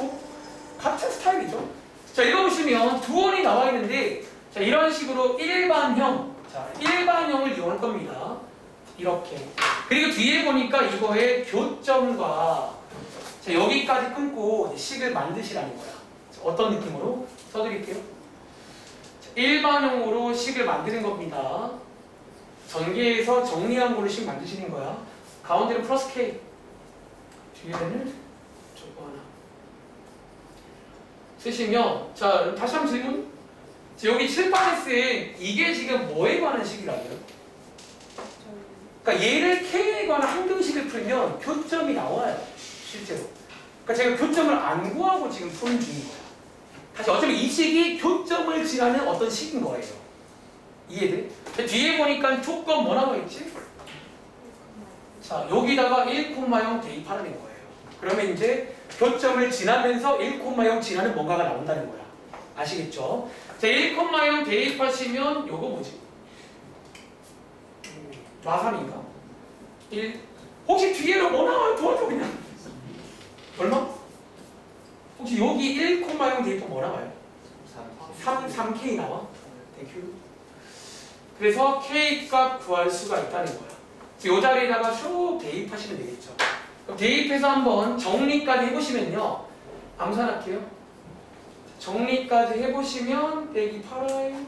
같은 스타일이죠. 자, 읽어보시면 두 원이 나와 있는데, 자, 이런 식으로 일반형, 자, 일반형을 이용할 겁니다. 이렇게. 그리고 뒤에 보니까 이거의 교점과, 자, 여기까지 끊고 식을 만드시라는 거야. 자, 어떤 느낌으로? 써드릴게요. 일반형으로 식을 만드는 겁니다. 전개해서 정리한 걸로 식 만드시는 거야. 가운데는 플러스 K, 뒤에는 저거 하나 쓰시면, 자, 다시 한번 질문. 여기 7번에 이게 지금 뭐에 관한 식이라고요? 그러니까 얘를 K에 관한 항등식을 풀면 교점이 나와요, 실제로. 그러니까 제가 교점을 안 구하고 지금 푸는 중인 거예요. 다시 어차피 이 식이 교점을 지나는 어떤 식인 거예요. 이해돼? 뒤에 보니까 조건 뭐 나와 있지? 자, 여기다가 1,0 대입하라는 거예요. 그러면 이제 교점을 지나면서 1,0 지나는 뭔가가 나온다는 거야. 아시겠죠? 자, 1,0 대입하시면 요거 뭐지? 마삼인가? 1. 혹시 뒤에로 뭐 나와요? 도와줘 그냥. 얼마? 혹시 여기 1,0 대입하면 뭐 나와요? 3K 나와? 땡큐. 그래서 K 값 구할 수가 있다는 거야. 이 자리에다가 쭉 대입하시면 되겠죠. 그럼 대입해서 한번 정리까지 해보시면요. 암산할게요. 정리까지 해보시면 빼기 8i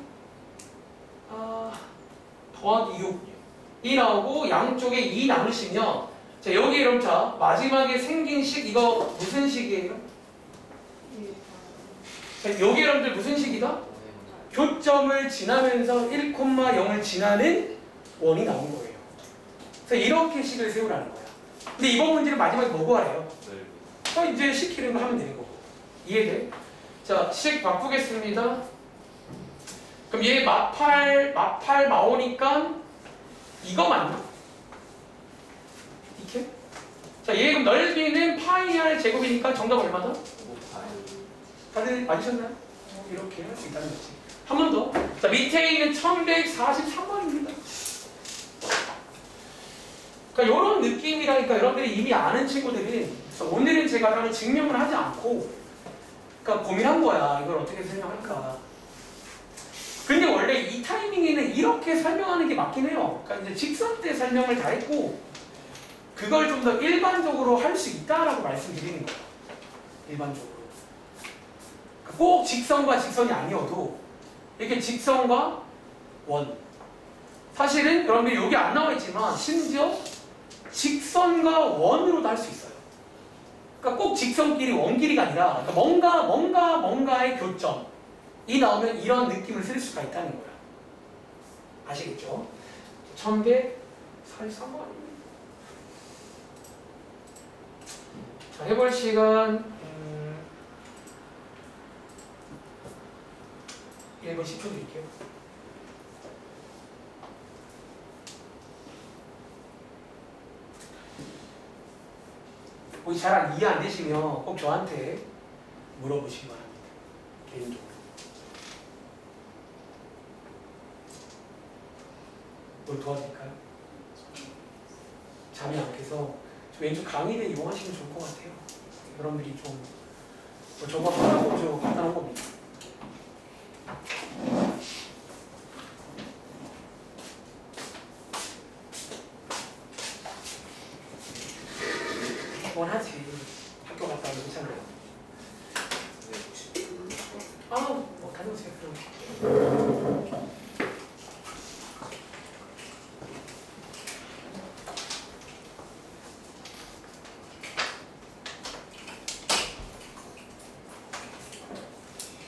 더하기 6이 나오고 양쪽에 2 나누시면 자 여기 이런 자 마지막에 생긴 식 이거 무슨 식이에요? 자, 여기 여러분들 무슨 식이다? 교점을 지나면서 1,0을 지나는 원이 나온 거예요. 그래서 이렇게 식을 세우라는 거야. 근데 이번 문제는 마지막에 뭐 구하래요? 이제 시키는 거 하면 되는 거고. 이해돼? 자, 식 바꾸겠습니다. 그럼 얘 마팔 나오니까 이거 맞나? 이렇게? 자, 얘 그럼 넓이는 파이 r 제곱이니까 정답 얼마다? 다들 맞으셨나요? 이렇게 할 수 있다는 거지. 한 번 더. 자, 밑에 있는 1143번입니다. 그러니까 이런 느낌이라니까 여러분들이 이미 아는 친구들이 오늘은 제가 다른 증명을 하지 않고 그러니까 고민한 거야. 이걸 어떻게 설명할까. 근데 원래 이 타이밍에는 이렇게 설명하는 게 맞긴 해요. 그러니까 이제 직선 때 설명을 다 했고 그걸 좀 더 일반적으로 할 수 있다라고 말씀드리는 거예요. 일반적으로. 그러니까 꼭 직선과 직선이 아니어도 이렇게 직선과 원. 사실은 여러분들이 여기 안 나와 있지만 심지어 직선과 원으로도 할 수 있어요. 그러니까 꼭 직선끼리 원끼리가 아니라 그러니까 뭔가의 교점이 나오면 이런 느낌을 쓸 수가 있다는 거야. 아시겠죠? 1143번. 자, 해볼 시간 1분 10초 드릴게요. 혹시 잘 이해 안 되시면 꼭 저한테 물어보시기 바랍니다. 개인적으로. 뭘 도와드릴까요? 잠이 안 깨서 왼쪽 강의를 이용하시면 좋을 것 같아요. 여러분들이 좀 저거 하라고 저 갖다 놓은 겁니다. 원하지. 학교 갔다 오면 괜찮아요. 뭐 다녀오세요. 그럼.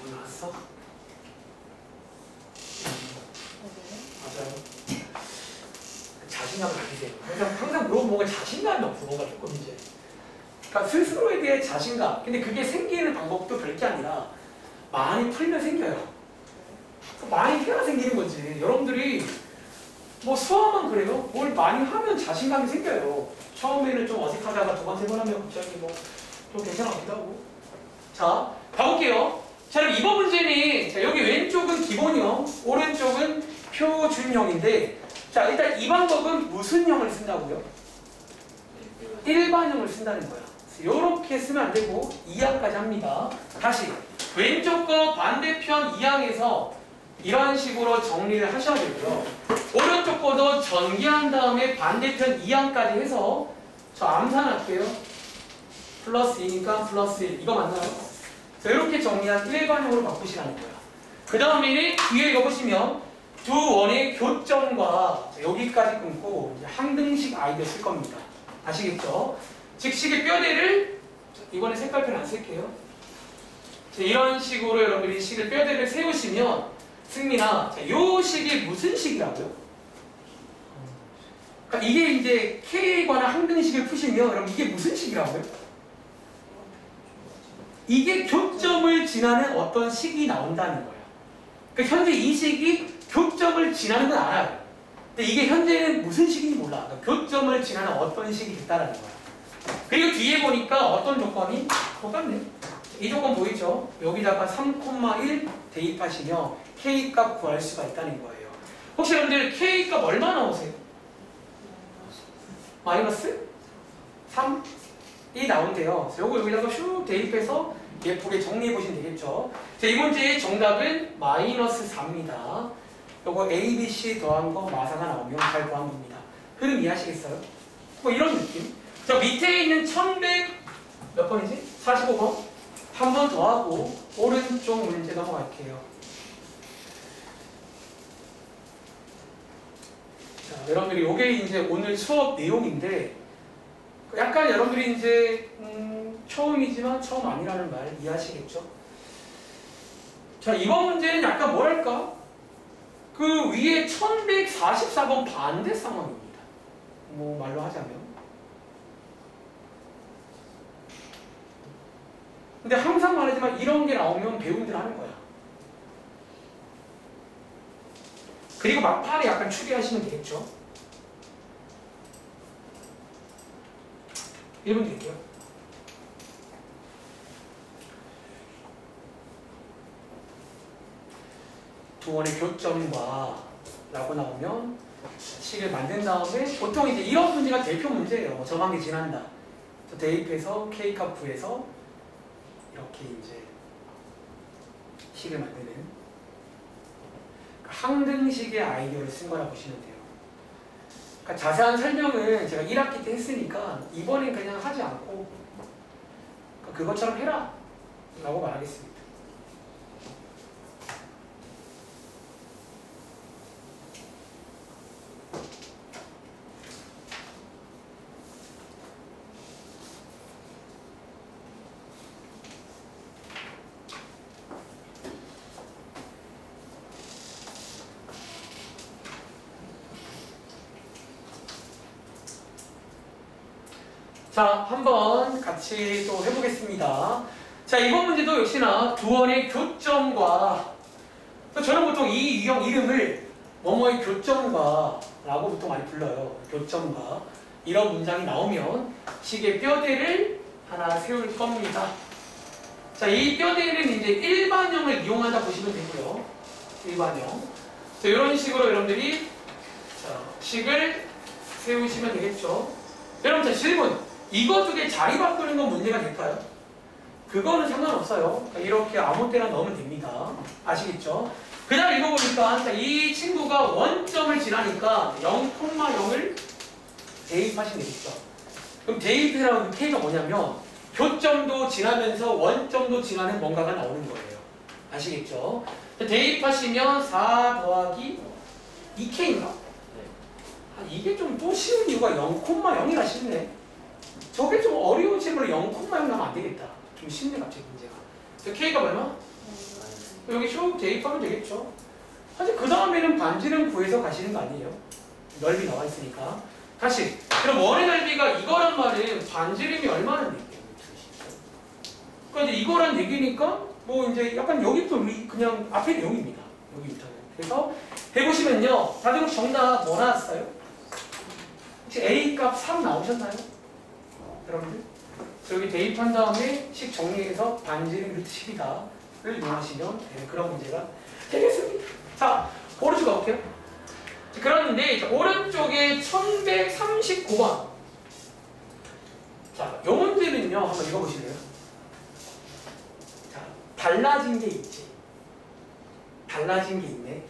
올라왔어? 맞아요. 자신감을 가지세요. 항상 물어보면 뭔가 자신감이 없어. 뭔가 조금 이제. 그러니까 스스로에 대해 자신감. 근데 그게 생기는 방법도 별게 아니라 많이 풀면 생겨요. 많이 해야 생기는 거지. 여러분들이 뭐 수학만 그래요? 뭘 많이 하면 자신감이 생겨요. 처음에는 좀 어색하다가 두 번, 세 번 하면 갑자기 뭐 좀 괜찮아지기도 하고. 자, 가볼게요. 자, 그럼 이번 문제는 자, 여기 왼쪽은 기본형, 오른쪽은 표준형인데 자, 일단 이 방법은 무슨 형을 쓴다고요? 일반형을 쓴다는 거야. 이렇게 쓰면 안 되고 2항까지 합니다. 다시 왼쪽 거 반대편 2항에서 이런 식으로 정리를 하셔야 되고요. 오른쪽 거도 전개한 다음에 반대편 2항까지 해서 저 암산할게요. 플러스 2니까 플러스 1. 이거 맞나요? 자, 이렇게 정리한 일반형으로 바꾸시라는 거야. 그 다음에는 뒤에 이거 보시면 두 원의 교점과 여기까지 끊고 항등식 아이디어 쓸 겁니다. 아시겠죠? 즉 식의 뼈대를 이번에 색깔펜 안 쓸게요. 자, 이런 식으로 여러분들이 식의 뼈대를 세우시면 승민아, 자, 요 식이 무슨 식이라고요? 그러니까 이게 이제 K에 관한 항등식을 푸시면 여러분 이게 무슨 식이라고요? 이게 교점을 지나는 어떤 식이 나온다는 거예요. 그러니까 현재 이 식이 교점을 지나는 건 알아요. 근데 이게 현재는 무슨 식인지 몰라. 그러니까 교점을 지나는 어떤 식이 됐다는 거야. 그리고 뒤에 보니까 어떤 조건이 똑같네. 이 조건 보이죠? 여기다가 3,1 대입하시면 K값 구할 수가 있다는 거예요. 혹시 여러분들 K값 얼마 나오세요? 마이너스 3이 나온대요. 그래서 요거 여기다가 슉 대입해서 예쁘게 정리해 보시면 되겠죠. 자, 이 문제의 정답은 마이너스 4입니다. 요거 A, B, C 더한 거 마사가 나오면 잘 구한 겁니다. 흐름 이해하시겠어요? 뭐 이런 느낌. 자, 밑에 있는 1100 몇 번이지? 45번 한 번 더 하고 오른쪽 문제 넘어갈게요. 자, 여러분들이 요게 이제 오늘 수업 내용인데 약간 여러분들이 이제 처음이지만 처음 아니라는 말 이해하시겠죠? 자, 이번 문제는 약간 뭐랄까? 그 위에 1144번 반대 상황입니다. 뭐 말로 하자면. 근데 항상 말하지만 이런 게 나오면 배운들 하는 거야. 그리고 막판에 약간 추리하시면 되겠죠? 1분 드릴게요. 두 원의 교점과 라고 나오면 식을 만든 다음에 보통 이제 이런 문제가 대표 문제예요. 저만기 지난다. 대입해서 K값 구해서 이렇게 이제 식을 만드는 항등식의 아이디어를 쓴 거라 보시면 돼요. 그러니까 자세한 설명은 제가 1학기 때 했으니까 이번엔 그냥 하지 않고 그것처럼 해라 라고 말하겠습니다. 자, 한번 같이 또 해보겠습니다. 자, 이번 문제도 역시나 두 원의 교점과, 저는 보통 이 유형 이름을 뭐뭐의 교점과 라고 보통 많이 불러요. 교점과. 이런 문장이 나오면 식의 뼈대를 하나 세울 겁니다. 자, 이 뼈대는 이제 일반형을 이용하다 보시면 되고요. 일반형. 자, 이런 식으로 여러분들이 자, 식을 세우시면 되겠죠. 여러분, 자, 질문. 이거 두 개 자리 바꾸는 건 문제가 될까요? 그거는 상관없어요. 이렇게 아무 때나 넣으면 됩니다. 아시겠죠? 그 다음 읽어보니까 이 친구가 원점을 지나니까 0,0을 대입하시면 되겠죠. 그럼 대입이라는 K가 뭐냐면 교점도 지나면서 원점도 지나는 뭔가가 나오는 거예요. 아시겠죠? 대입하시면 4 더하기 2K인가? 이게 좀 또 쉬운 이유가 0,0이라 싶네. 저게 좀 어려운 질문으로 0,0 나오면 안 되겠다. 좀 쉽네 갑자기 문제가. 저 K가 얼마? 여기 쭉 대입하면 되겠죠. 사실 그 다음에는 반지름 구해서 가시는 거 아니에요? 넓이 나와 있으니까. 다시. 그럼 원의 넓이가 이거란 말은 반지름이 얼마나 얘기예요? 그러니까 이제 이거란 얘기니까 뭐 이제 약간 여기부터 우리 그냥 앞에 내용입니다. 여기부터는. 그래서 해보시면요. 다들 혹시 정답 뭐 나왔어요? 혹시 A 값 3 나오셨나요? 여러분들? 여기 대입한 다음에 식 정리해서 반지름 루트 10이다를 이용하시면 그런 문제가 되겠습니다. 자, 오른쪽 가볼게요. 그런데 오른쪽에 1139번. 자, 이 문제는요. 한번 읽어보실래요? 자, 달라진 게 있지. 달라진 게 있네.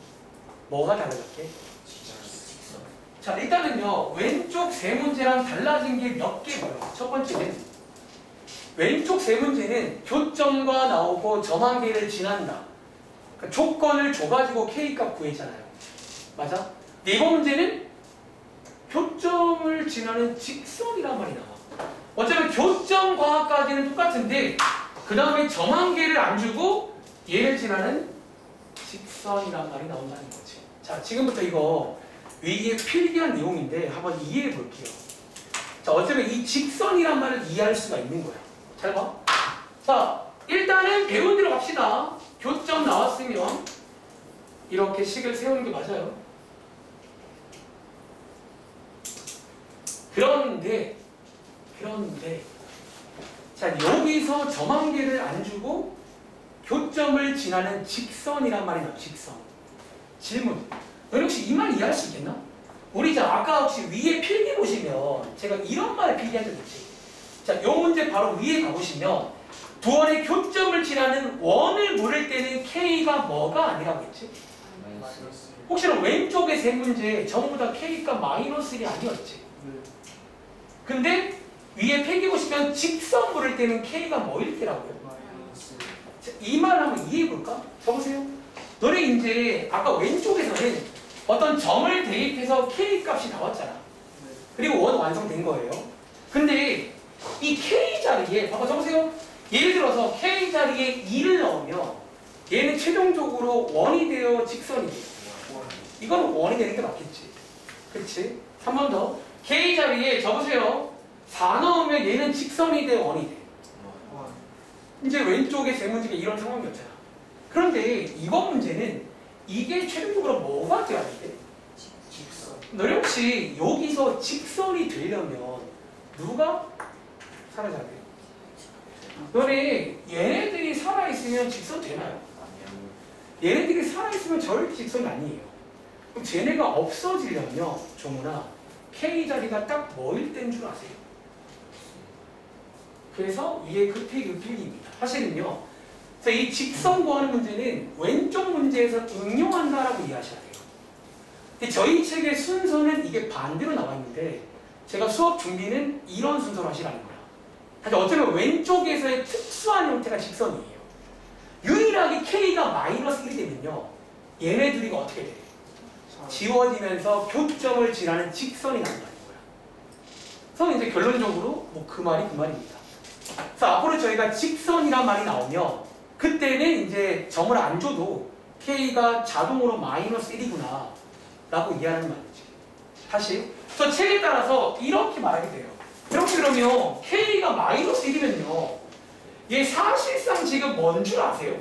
뭐가 다르게? 자, 일단은요, 왼쪽 세 문제랑 달라진 게 몇 개고요. 첫 번째는, 왼쪽 세 문제는 교점과 나오고 점 한 개를 지난다. 그러니까 조건을 줘가지고 K값 구했잖아요. 맞아? 네 번 문제는 교점을 지나는 직선이란 말이 나와. 어차피 교점 과학까지는 똑같은데, 그 다음에 점 한 개를 안 주고 얘를 지나는 직선이란 말이 나온다는 거지. 자, 지금부터 이거 위기에 필기한 내용인데 한번 이해해 볼게요. 자, 어차피 이 직선이란 말을 이해할 수가 있는 거야. 잘 봐. 자, 일단은 배운 대로 갑시다. 교점 나왔으면 이렇게 식을 세우는 게 맞아요. 줬는데 자 여기서 점 한 개를 안 주고 교점을 지나는 직선이란 말이 나와요. 직선. 질문. 너희 혹시 이 말 이해할 수 있겠나? 우리 자 아까 혹시 위에 필기 보시면 제가 이런 말 필기한 적 있지. 자, 요 문제 바로 위에 가보시면 두 원의 교점을 지나는 원을 물을 때는 K가 뭐가 아니라고 했지? 혹시나 왼쪽의 세 문제 전부 다 K가 -1이 아니었지? 근데 위에 필기 보시면 직선 물을 때는 K가 뭐일 때라고요? 자, 이 말 한번 이해해 볼까? 적으세요. 너네 이제 아까 왼쪽에서는 어떤 점을 대입해서 K 값이 나왔잖아. 그리고 원 완성된 거예요. 근데 이 K 자리에 봐봐 적으세요. 예를 들어서 K 자리에 2를 넣으면 얘는 최종적으로 원이 되어 직선이 돼요. 이건 원이 되는 게 맞겠지. 그렇지? 한 번 더. K 자리에 적으세요. 4 넣으면 얘는 직선이 돼 원이 돼. 이제 왼쪽에 세 문제가 이런 상황이었잖아. 그런데 이번 문제는 이게 최종적으로 뭐가 돼야 돼? 직선. 너네 혹시 여기서 직선이 되려면 누가 사라져야 돼? 너네 얘네들이 살아있으면 직선 되나요? 얘네들이 살아있으면 절대 직선이 아니에요. 그럼 쟤네가 없어지려면 종훈아 K 자리가 딱 뭐일 때인 줄 아세요? 그래서 위에 급필기입니다. 사실은요. 이 직선 구하는 문제는 왼쪽 문제에서 응용한다라고 이해하셔야 돼요. 근데 저희 책의 순서는 이게 반대로 나와 있는데 제가 수업 준비는 이런 순서로 하시라는 거야. 사실 어쩌면 왼쪽에서의 특수한 형태가 직선이에요. 유일하게 K가 -1이 되면요. 얘네 둘이가 어떻게 돼요? 지워지면서 교점을 지나는 직선이 난다는 거야. 그래서 이제 결론적으로 뭐 그 말이 그 말입니다. 그래서 앞으로 저희가 직선이란 말이 나오면 그때는 이제 점을 안 줘도 K가 자동으로 -1이구나 라고 이해하는 말이지. 다시 저 책에 따라서 이렇게 말하게 돼요. 이렇게 그러면 K가 -1이면요 얘 사실상 지금 뭔 줄 아세요?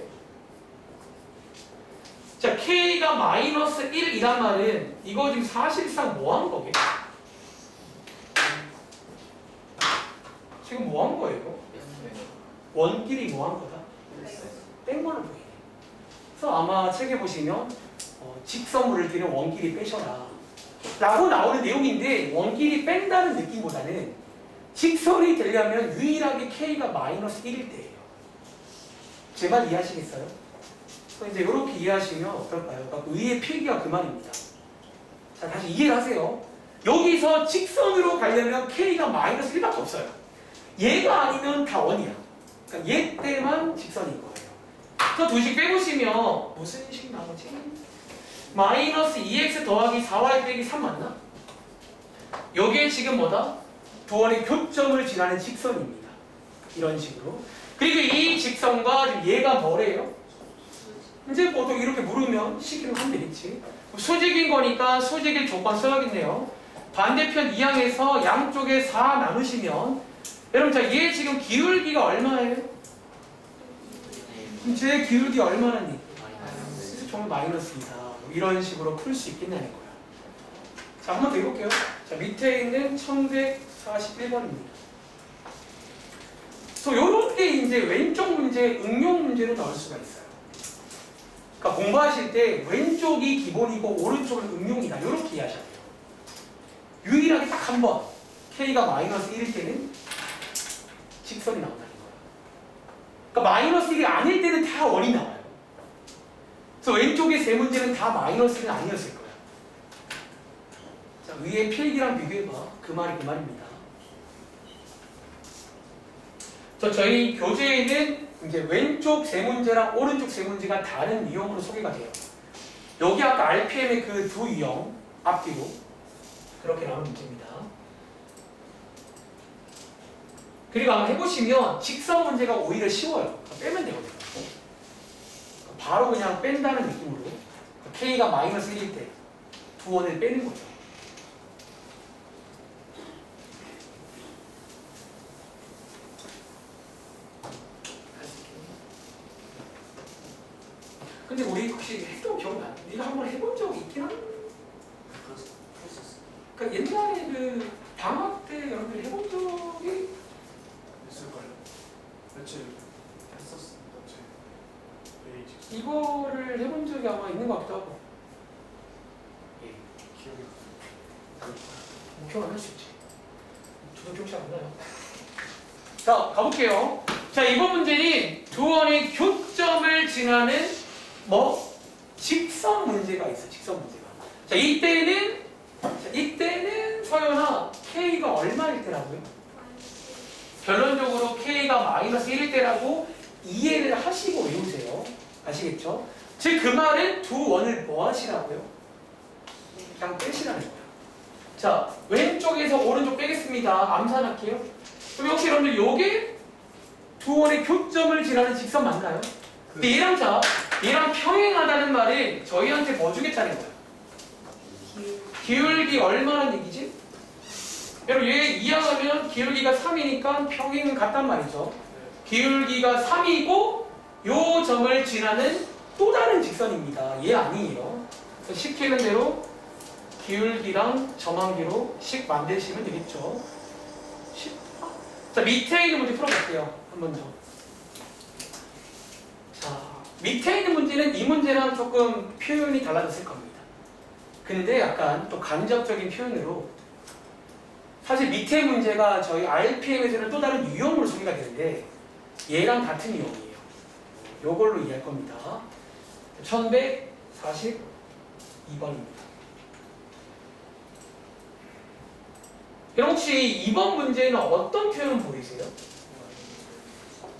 자, K가 -1이란 말은 이거 지금 사실상 뭐 한 거게? 지금 뭐 한 거예요? 원끼리 뭐 한 거다? 뺀거는 보이네. 그래서 아마 책에 보시면 직선물을 들여 원끼리 빼셔라 라고 나오는 내용인데 원끼리 뺀다는 느낌보다는 직선이 되려면 유일하게 K가 -1일 때예요. 제 말 이해하시겠어요? 그래서 이제 이렇게 이해하시면 어떨까요? 그러니까 위의 필기가 그 말입니다. 자, 다시 이해를 하세요. 여기서 직선으로 가려면 K가 -1밖에 없어요. 얘가 아니면 다 원이야. 그러니까 얘 때만 직선인 거예요. 그 두식 빼보시면 무슨 식 나오지? -2x 더하기 4y 빼기 3 맞나? 여기에 지금 뭐다? 두 원의 교점을 지나는 직선입니다. 이런 식으로. 그리고 이 직선과 지금 얘가 뭐래요? 이제 보통 이렇게 물으면 식으로 하면 되겠지. 수직인 거니까 수직일 조건 써야겠네요. 반대편 2항에서 양쪽에 4 나누시면 여러분 자 얘 지금 기울기가 얼마예요? 제 기울기 얼마나니? 정말 마이너스이다. 이런 식으로 풀 수 있겠냐는 거야. 자, 한 번 더 해볼게요. 자, 밑에 있는 1141번입니다. 그래서 요런 게 이제 왼쪽 문제, 응용 문제로 나올 수가 있어요. 그러니까 공부하실 때 왼쪽이 기본이고 오른쪽은 응용이다. 이렇게 이해하셔야 돼요. 유일하게 딱 한 번 K가 -1일 때는 직선이 나온다는 거예요. 그러니까 -1이 아닐 때는 다 원이 나와요. 그래서 왼쪽에 세 문제는 다 -1은 아니었을 거야. 자, 위에 필기랑 비교해봐. 그 말이 그 말입니다. 저희 교재에는 이제 왼쪽 세 문제랑 오른쪽 세 문제가 다른 유형으로 소개가 돼요. 여기 아까 RPM의 그 두 유형 앞뒤로 그렇게 나오는 문제입니다. 그리고 한번 해보시면 직선 문제가 오히려 쉬워요. 빼면 되거든요. 바로 그냥 뺀다는 느낌으로 K가 -1일 때 두 원을 빼는 거죠. 근데 우리 혹시 했던 기억나? 네가 한번 해본 적이 있긴 한? 그러니까 옛날에 그 방학 때 여러분들이 해본 적이 며칠 했었습니다. 제 베이직 이거를 해본 적이 아마 있는 것 같기도 하고. 예. 기억이 목표만 할 수 있지. 저도 기억 잘 안 나요. 자, 가볼게요. 자, 이번 문제는 두 원의 교점을 지나는 뭐 직선 문제가 있어. 직선 문제가. 자, 이때는 서연아 K가 얼마일 때라고요? 결론적으로 K가 마이너스 1일 때라고 이해를 하시고 외우세요. 아시겠죠? 즉 그 말은 두 원을 뭐 하시라고요? 그냥 빼시라는 거예요. 자, 왼쪽에서 오른쪽 빼겠습니다. 암산할게요. 그럼 혹시 여러분들 요게 두 원의 교점을 지나는 직선 맞나요? 근데 얘랑 평행하다는 말은 저희한테 뭐 주겠다는 거예요? 기울기 얼마란 얘기지? 여러분 얘 이해하면 기울기가 3이니까 평행은 같단 말이죠. 기울기가 3이고 요 점을 지나는 또 다른 직선입니다. 얘 아니에요. 그래서 시키는 대로 기울기랑 점한기로 식 만드시면 되겠죠. 자, 밑에 있는 문제 풀어볼게요. 한 번 더. 자, 밑에 있는 문제는 이 문제랑 조금 표현이 달라졌을 겁니다. 근데 약간 또 간접적인 표현으로 사실 밑에 문제가 저희 RPM에서는 또 다른 유형으로 소개가 되는데 얘랑 같은 유형이에요. 요걸로 이해할 겁니다. 1142번입니다. 그럼 혹시 이번 문제는 어떤 표현 보이세요?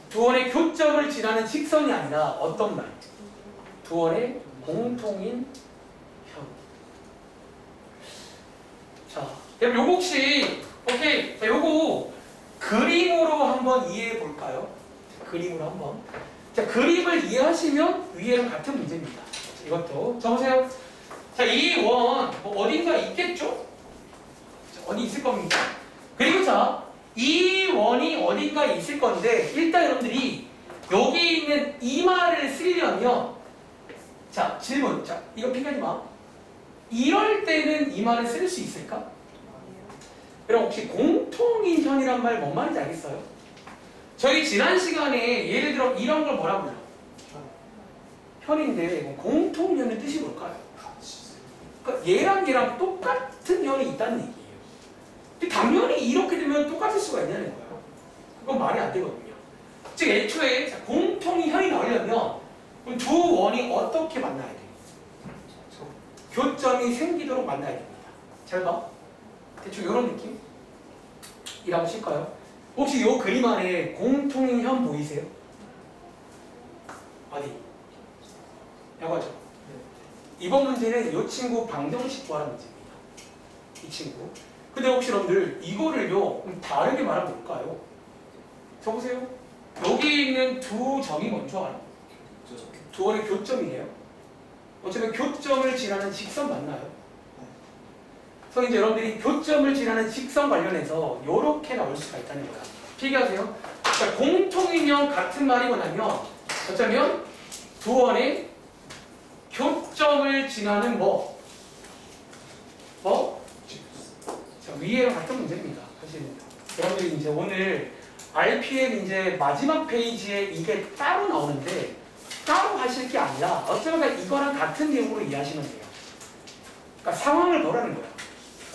두 원의 교점을 지나는 직선이 아니라 어떤 말? 두 원의 공통인 현. 자, 여러분 요거 혹시 오케이. 자, 요거 그림으로 한번 이해해 볼까요? 그림으로 한번. 자, 그림을 이해하시면 위에랑 같은 문제입니다. 자, 이것도 적으세요. 자, 이 원 뭐 어딘가 있겠죠? 자, 어디 있을 겁니다. 그리고 자, 이 원이 어딘가 있을 건데 일단 여러분들이 여기 있는 이 말을 쓰려면 자, 질문. 자, 이거 피하지 마. 이럴 때는 이 말을 쓸 수 있을까? 그럼 혹시 공통인 현이란 말 뭔 말인지 알겠어요? 저희 지난 시간에 예를 들어 이런 걸 뭐라 불러? 현인데 공통현의 뜻이 뭘까요? 그러니까 얘랑 똑같은 현이 있다는 얘기예요. 근데 당연히 이렇게 되면 똑같을 수가 있냐는 거예요. 그건 말이 안 되거든요. 즉 애초에 공통인 현이 나오려면 그럼 두 원이 어떻게 만나야 돼요? 교점이 생기도록 만나야 됩니다. 잘 봐. 대충 이런 느낌? 이라고 칠까요? 혹시 이 그림 안에 공통인 현 보이세요? 어디? 이거죠. 이번 문제는 이 친구 방정식 구하는 문제입니다. 이 친구. 근데 혹시 여러분들 이거를요 다르게 말하면 뭘까요? 적으세요. 여기 있는 두 점이 뭔지 알아요? 두 원의 교점이에요. 어쩌면 교점을 지나는 직선 맞나요? 그래서 이제 여러분들이 교점을 지나는 직선 관련해서 이렇게 나올 수가 있다는 거야. 필기하세요. 그러니까 공통인형 같은 말이 뭐냐면 어쩌면 두 원의 교점을 지나는 뭐? 자, 위에랑 같은 문제입니다. 사실 여러분들이 이제 오늘 RPM 이제 마지막 페이지에 이게 따로 나오는데 따로 하실 게 아니라 어쩌면 이거랑 같은 내용으로 이해하시면 돼요. 그러니까 상황을 보라는 거야.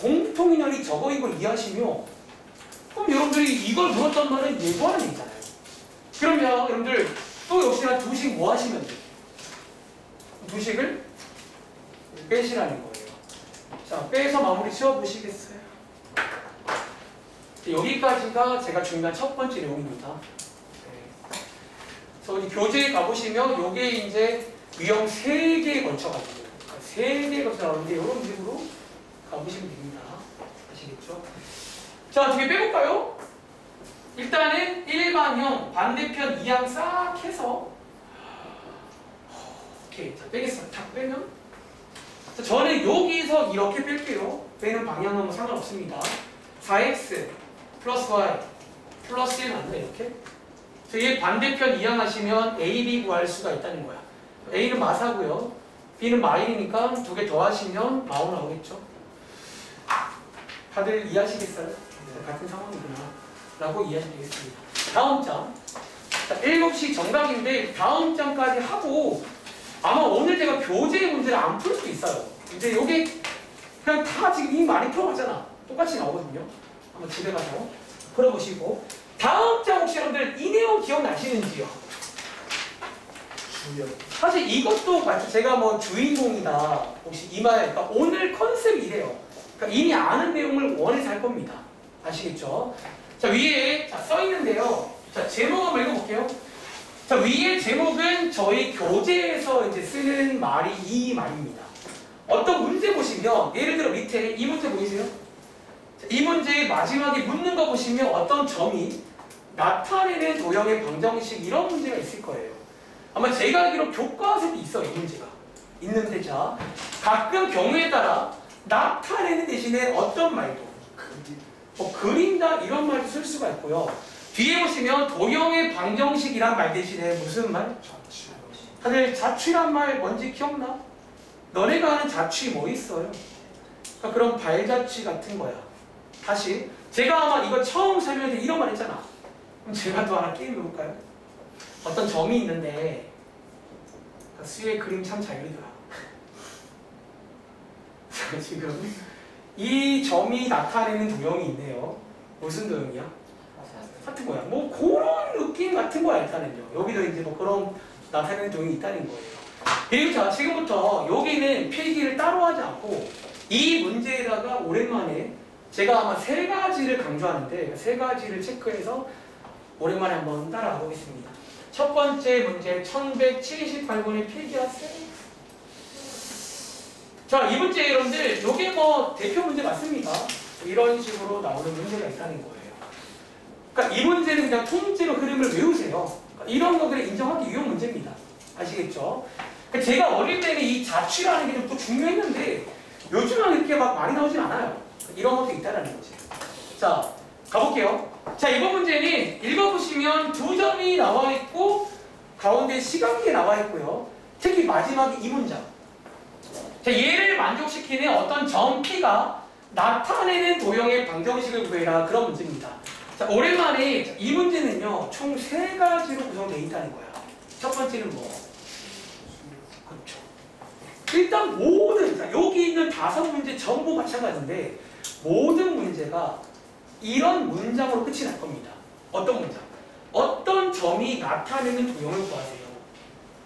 공통인연이 저거인 걸 이해하시면 그럼 여러분들이 이걸 물었단 말은 예고하는 얘기잖아요. 그러면 여러분들 또 역시나 두식 뭐 하시면 돼요? 두식을 빼시라는 거예요. 자, 빼서 마무리 지어보시겠어요? 여기까지가 제가 준비한 첫 번째 내용입니다. 네. 그래서 교재에 가보시면 요게 이제 유형 3개에 걸쳐가지고 3개에 걸쳐 나오는데 이런 식으로 가보시면 됩니다. 아시겠죠? 자, 두 개 빼볼까요? 일단은 일반형, 반대편 이항 싹 해서 오케이. 자, 빼겠습니다. 다 빼면 자, 저는 여기서 이렇게 뺄게요. 빼는 방향은 뭐 상관없습니다. 4x 플러스 y 플러스 1 맞나 이렇게? 그래서 얘 반대편 이항하시면 a, b 구할 수가 있다는 거야. a는 마사고요. b는 마일이니까 두 개 더하시면 마오 나오겠죠. 다들 이해하시겠어요? 같은 상황이구나 라고 이해하시면 되겠습니다. 다음 장 자, 7시 정각인데 다음 장까지 하고 아마 오늘 제가 교재 문제를 안 풀 수도 있어요. 이제 요게 그냥 다 지금 이미 많이 풀어봤잖아. 똑같이 나오거든요. 한번 집에 가서 풀어보시고 다음 장 혹시 여러분들 이 내용 기억나시는지요? 주연. 사실 이것도 마치 제가 뭐 주인공이다 혹시 이 말, 그러니까 오늘 컨셉이 이래요. 그러니까 이미 아는 내용을 원해서 할 겁니다. 아시겠죠? 자 위에 써 있는데요. 자 제목 한번 읽어볼게요. 자 위에 제목은 저희 교재에서 이제 쓰는 말이 이 말입니다. 어떤 문제 보시면 예를 들어 밑에 이 문제 보이세요? 자, 이 문제의 마지막에 묻는 거 보시면 어떤 점이 나타내는 도형의 방정식 이런 문제가 있을 거예요. 아마 제가 알기로 교과서도 있어요. 이 문제가 있는데 자 가끔 경우에 따라 나타내는 대신에 어떤 말도 뭐 그린다 이런 말도 쓸 수가 있고요. 뒤에 보시면 도형의 방정식이란 말 대신에 무슨 말? 자취. 다들 자취란 말 뭔지 기억나? 너네가 아는 자취 뭐 있어요? 그러니까 그런 발자취 같은 거야. 다시 제가 아마 이거 처음 설명할 때 이런 말 했잖아. 그럼 제가 또 하나 게임 해볼까요? 어떤 점이 있는데 수의 그림 참 잘 그리더라. 지금 이 점이 나타내는 도형이 있네요. 무슨 도형이야? 같은 거야. 뭐 그런 느낌 같은 거야 일단은요. 여기도 이제 뭐 그런 나타내는 도형이 있다는 거예요. 그리고 자 지금부터 여기는 필기를 따로 하지 않고 이 문제에다가 오랜만에 제가 아마 3가지를 강조하는데 3가지를 체크해서 오랜만에 한번 따라가 보겠습니다. 첫 번째 문제 1178번의 필기하세요. 자, 이 문제 여러분들 요게 뭐 대표 문제 맞습니다. 이런 식으로 나오는 문제가 있다는 거예요. 그러니까 이 문제는 그냥 통째로 흐름을 외우세요. 그러니까 이런 것들을 인정하기 위한 문제입니다. 아시겠죠? 그러니까 제가 어릴 때는 이 자취라는 게 좀 또 중요했는데 요즘은 이렇게 막 많이 나오진 않아요. 이런 것도 있다는 거지. 자, 가볼게요. 자, 이번 문제는 읽어보시면 2점이 나와 있고 가운데 시간계 나와 있고요. 특히 마지막에 이 문장. 자, 얘를 만족시키는 어떤 점 P가 나타내는 도형의 방정식을 구해라. 그런 문제입니다. 자, 오랜만에 이 문제는요. 총 3가지로 구성되어 있다는 거야. 첫 번째는 뭐? 그렇죠. 일단 모든 여기 있는 5문제 전부 마찬가지인데 모든 문제가 이런 문장으로 끝이 날 겁니다. 어떤 문장? 어떤 점이 나타내는 도형을 구하세요.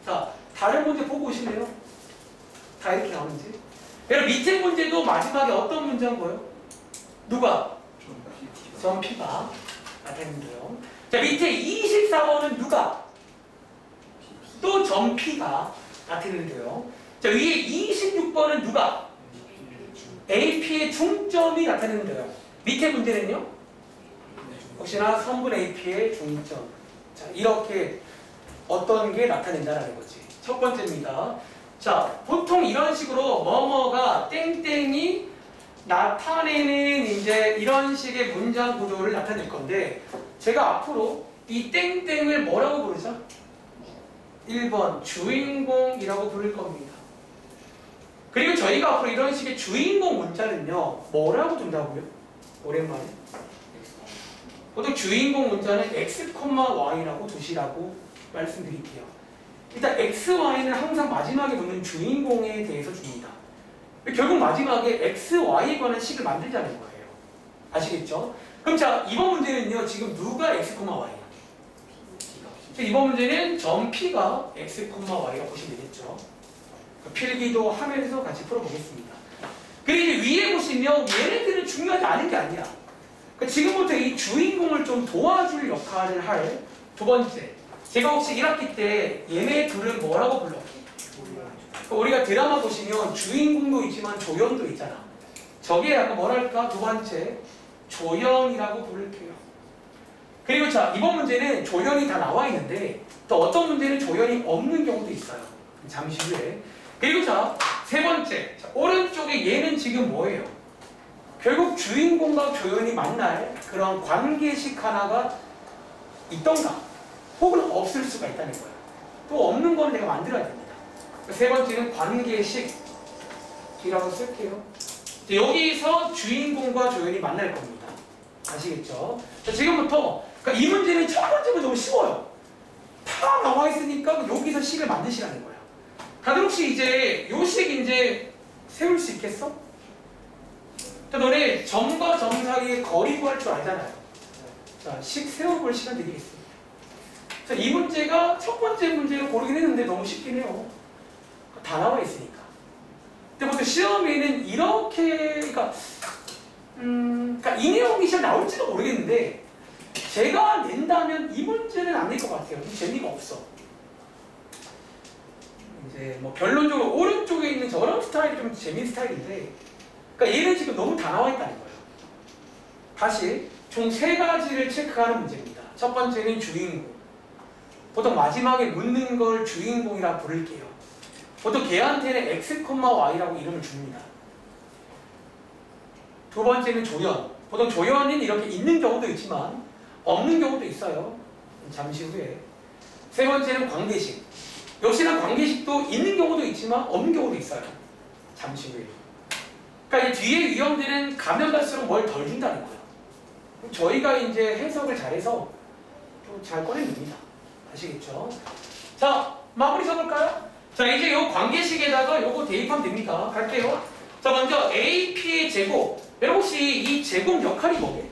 자, 다른 문제 보고 오실래요? 다 이렇게 나오는지. 여러분 밑에 문제도 마지막에 어떤 문장 보여요? 누가? 점 P가 나타내는 도형. 자, 밑에 24번은 누가? 또 점 P가 나타내는 도형. 자, 위에 26번은 누가? AP의 중점이 나타내는 도형. 밑에 문제는요? 혹시나 선분 AP의 중점. 자, 이렇게 어떤 게 나타낸다라는 거지. 첫 번째입니다. 자, 보통 이런 식으로 뭐뭐가 땡땡이 나타내는 이제 이런 식의 문장 구조를 나타낼 건데 제가 앞으로 이 땡땡을 뭐라고 부르죠? 1번 주인공이라고 부를 겁니다. 그리고 저희가 앞으로 이런 식의 주인공 문자는요 뭐라고 둔다고요? 오랜만에 보통 주인공 문자는 x, y라고 두시라고 말씀드릴게요. 일단 x, y는 항상 마지막에 붙는 주인공에 대해서 줍니다. 결국 마지막에 x, y에 관한 식을 만들자는 거예요. 아시겠죠? 그럼 자 이번 문제는요 지금 누가 x, y? 이번 문제는 점 P가 x, y라고 보시면 되겠죠. 필기도 하면서 같이 풀어보겠습니다. 그리고 이제 위에 보시면 얘네들은 중요하지 않은 게 아니야. 그러니까 지금부터 이 주인공을 좀 도와줄 역할을 할 두 번째. 제가 혹시 1학기 때 얘네 둘은 뭐라고 불러? 우리가 드라마 보시면 주인공도 있지만 조연도 있잖아. 저게 약간 뭐랄까 두 번째 조연이라고 부를게요. 그리고 자 이번 문제는 조연이 다 나와 있는데 또 어떤 문제는 조연이 없는 경우도 있어요. 잠시 후에. 그리고 자 세 번째 자, 오른쪽에 얘는 지금 뭐예요? 결국 주인공과 조연이 만날 그런 관계식 하나가 있던가 혹은 없을 수가 있다는 거예요. 또 없는 건 내가 만들어야 됩니다. 세 번째는 관계식이라고 쓸게요. 여기서 주인공과 조연이 만날 겁니다. 아시겠죠? 자, 지금부터 그러니까 이 문제는 첫 번째는 너무 쉬워요. 다 나와 있으니까 여기서 식을 만드시라는 거야. 다들 혹시 이제 요 식 이제 세울 수 있겠어? 자, 너네 점과 점 사이의 거리 구할 줄 알잖아요. 자, 식 세워볼 시간 드리겠습니다. 자, 이 문제가 첫 번째 문제로 고르긴 했는데 너무 쉽긴 해요. 다 나와 있으니까. 근데 보통 시험에는 이렇게, 그러니까 이 내용이 시험 나올지도 모르겠는데 제가 낸다면 이 문제는 안 낼 것 같아요. 재미가 없어. 이제 뭐 결론적으로 오른쪽에 있는 저런 스타일이 좀 재미있는 스타일인데, 그러니까 얘는 지금 너무 다 나와 있다는 거예요. 다시 총 3가지를 체크하는 문제입니다. 첫 번째는 주인공. 보통 마지막에 묻는 걸 주인공이라 부를게요. 보통 걔한테는 x, y라고 이름을 줍니다. 두 번째는 조연. 보통 조연은 이렇게 있는 경우도 있지만 없는 경우도 있어요. 잠시 후에. 세 번째는 관계식. 역시나 관계식도 있는 경우도 있지만 없는 경우도 있어요. 잠시 후에. 그러니까 이 뒤에 위험들은 가면 갈수록 뭘 덜 준다는 거예요. 저희가 이제 해석을 잘해서 좀 잘 꺼내냅니다. 아시겠죠? 자, 마무리 써볼까요? 자, 이제 요 관계식에다가 요거 대입하면 됩니다. 갈게요. 자, 먼저 AP의 제곱. 여러분 혹시 이 제곱 역할이 뭐게?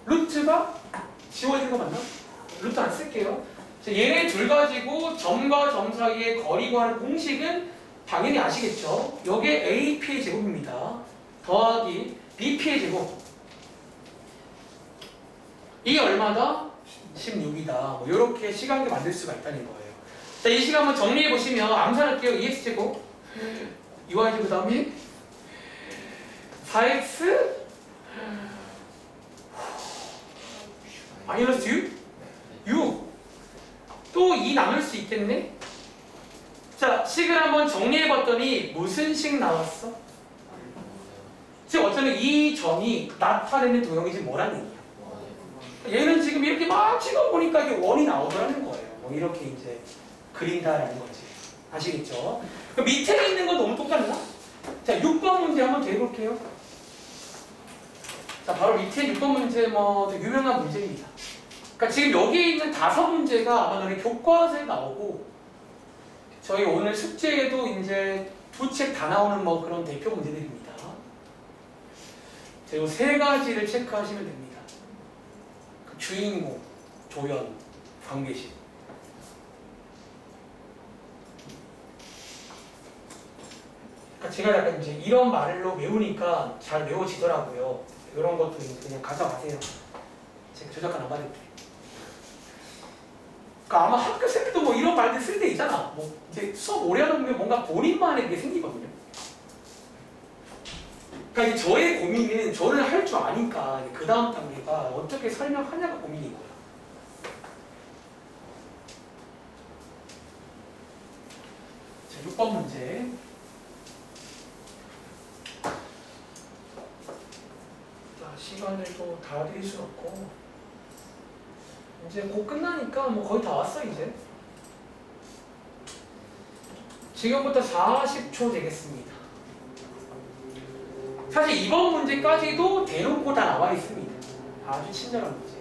루트가 지워지는 거 맞나? 루트 안 쓸게요. 자, 얘네 둘 가지고 점과 점 사이의 거리 구하는 공식은 당연히 아시겠죠? 요게 AP의 제곱입니다. 더하기 BP의 제곱. 이게 얼마다? 16이다. 뭐 이렇게 시간계 만들 수가 있다는 거예요. 자, 이 시간 한번 정리해 보시면 암산할게요. 2x제곱, 2y제곱 그 다음에 4x 마이너스 6? 또 2 남을 수 있겠네? 자, 식을 한번 정리해 봤더니 무슨 식 나왔어? 즉 어쩌면 이 점이 나타내는 도형이 지금 뭐라는 얘기야? 얘는 지금 이렇게 막 찍어보니까 이게 원이 나오더라는 거예요. 뭐 이렇게 이제 그린다라는 거지. 아시겠죠? 그럼 밑에 있는 건 너무 똑같나? 자, 6번 문제 한번 더 해볼게요. 자, 바로 밑에 6번 문제 뭐 되게 유명한 문제입니다. 그러니까 지금 여기에 있는 5문제가 아마 너네 교과서에 나오고 저희 오늘 숙제에도 이제 2책 다 나오는 뭐 그런 대표 문제들입니다. 자, 이 3가지를 체크하시면 됩니다. 주인공, 조연, 관계식. 그러니까 제가 약간 이제 이런 말로 외우니까 잘 외워지더라고요. 이런 것도 이제 그냥 가져가세요. 제가 조작한 안 받을게. 그러니까 아마 학교생들도 뭐 이런 말들 쓸 때 있잖아. 뭐 이제 수업 오래 하다 보면 뭔가 본인만의 게 생기거든요. 그러니까 이제 저의 고민은 저를 할 줄 아니까 그 다음 단계가 어떻게 설명하냐가 고민인 거야. 자, 6번 문제. 자, 시간을 또 다 드릴 수 없고 이제 곧 끝나니까 뭐 거의 다 왔어 이제. 지금부터 40초 되겠습니다. 사실 이번 문제까지도 대놓고 다 나와 있습니다. 아주 친절한 문제.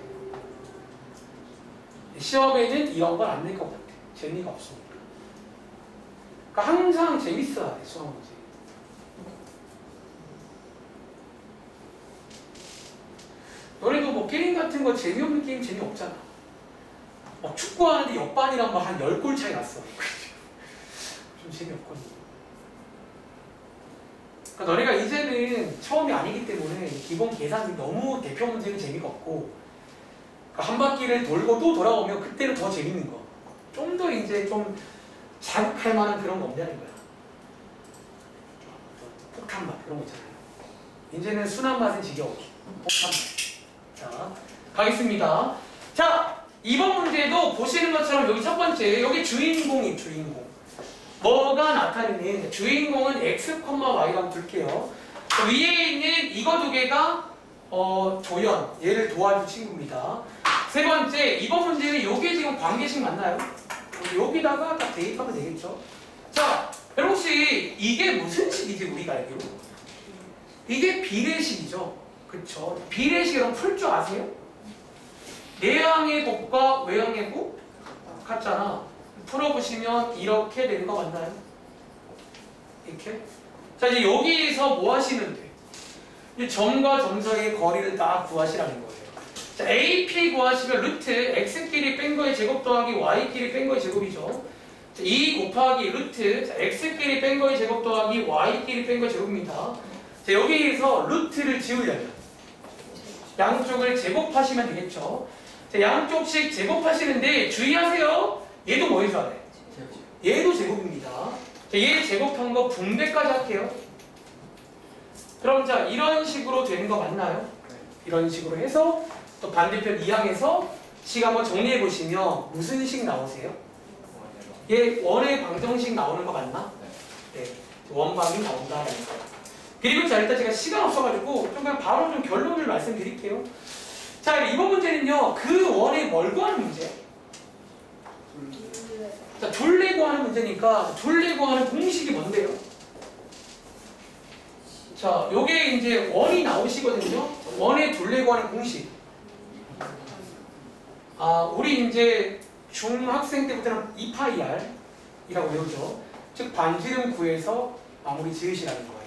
시험에는 이런 걸 안 낼 것 같아. 재미가 없으니까. 그러니까 항상 재밌어야 돼, 수학 문제. 너네도 뭐 게임 같은 거 재미없는 게임 재미없잖아. 막 축구하는데 옆반이랑 막 한 10골 차이 났어. 좀 재미없거든. 그러니까 너네가 이제는 처음이 아니기 때문에 기본 계산이 너무 대표 문제는 재미가 없고 그러니까 한 바퀴를 돌고 또 돌아오면 그때는 더 재밌는 거. 좀 더 이제 좀 자극할 만한 그런 거 없냐는 거야. 폭탄 맛 그런 거 있잖아요. 이제는 순한 맛은 지겨워. 폭탄 맛. 자, 가겠습니다. 자, 이번 문제도 보시는 것처럼 여기 첫 번째 여기 주인공이 주인공. 뭐가 나타내는 주인공은 x, y라고 둘게요. 위에 있는 이거 두 개가 조연, 얘를 도와줄 친구입니다. 세 번째, 이번 문제는 요게 지금 관계식 맞나요? 여기다가 딱 대입하면 되겠죠. 자, 여러분 혹시 이게 무슨 식이지 우리가 알기로? 이게 비례식이죠. 그쵸? 비례식 여러분 풀 줄 아세요? 내항의 곱과 외항의 곱? 같잖아. 풀어보시면 이렇게 되는 거 맞나요? 이렇게. 자, 이제 여기에서 뭐 하시면 돼? 이 점과 점 사이의 거리를 다 구하시라는 거예요. 자, AP 구하시면 루트 x끼리 뺀 거의 제곱 더하기 y끼리 뺀 거의 제곱이죠. 자, 2 곱하기 루트 자, x끼리 뺀 거의 제곱 더하기 y끼리 뺀 거의 제곱입니다. 자, 여기에서 루트를 지우려면 양쪽을 제곱하시면 되겠죠. 자, 양쪽씩 제곱하시는데 주의하세요. 얘도 뭐 해줘야 돼? 얘도 제곱입니다. 자, 얘 제곱한 거 분배까지 할게요. 그럼 자, 이런 식으로 되는 거 맞나요? 이런 식으로 해서 또 반대편 2항에서 식 한번 정리해 보시면 무슨 식 나오세요? 얘 원의 방정식 나오는 거 맞나? 네, 원방이 나온다라는 거예요. 그리고 자, 일단 제가 시간 없어가지고 좀 그냥 바로 좀 결론을 말씀드릴게요. 자, 이번 문제는요, 그 원의 뭘 구하는 문제? 자, 둘레 구하는 문제니까 둘레 구하는 공식이 뭔데요? 자, 요게 이제 원이 나오시거든요. 원의 둘레 구하는 공식. 우리 이제 중학생 때부터는 2파이r 이라고 외우죠. 즉 반지름 구해서 마무리 지으시라는 거예요.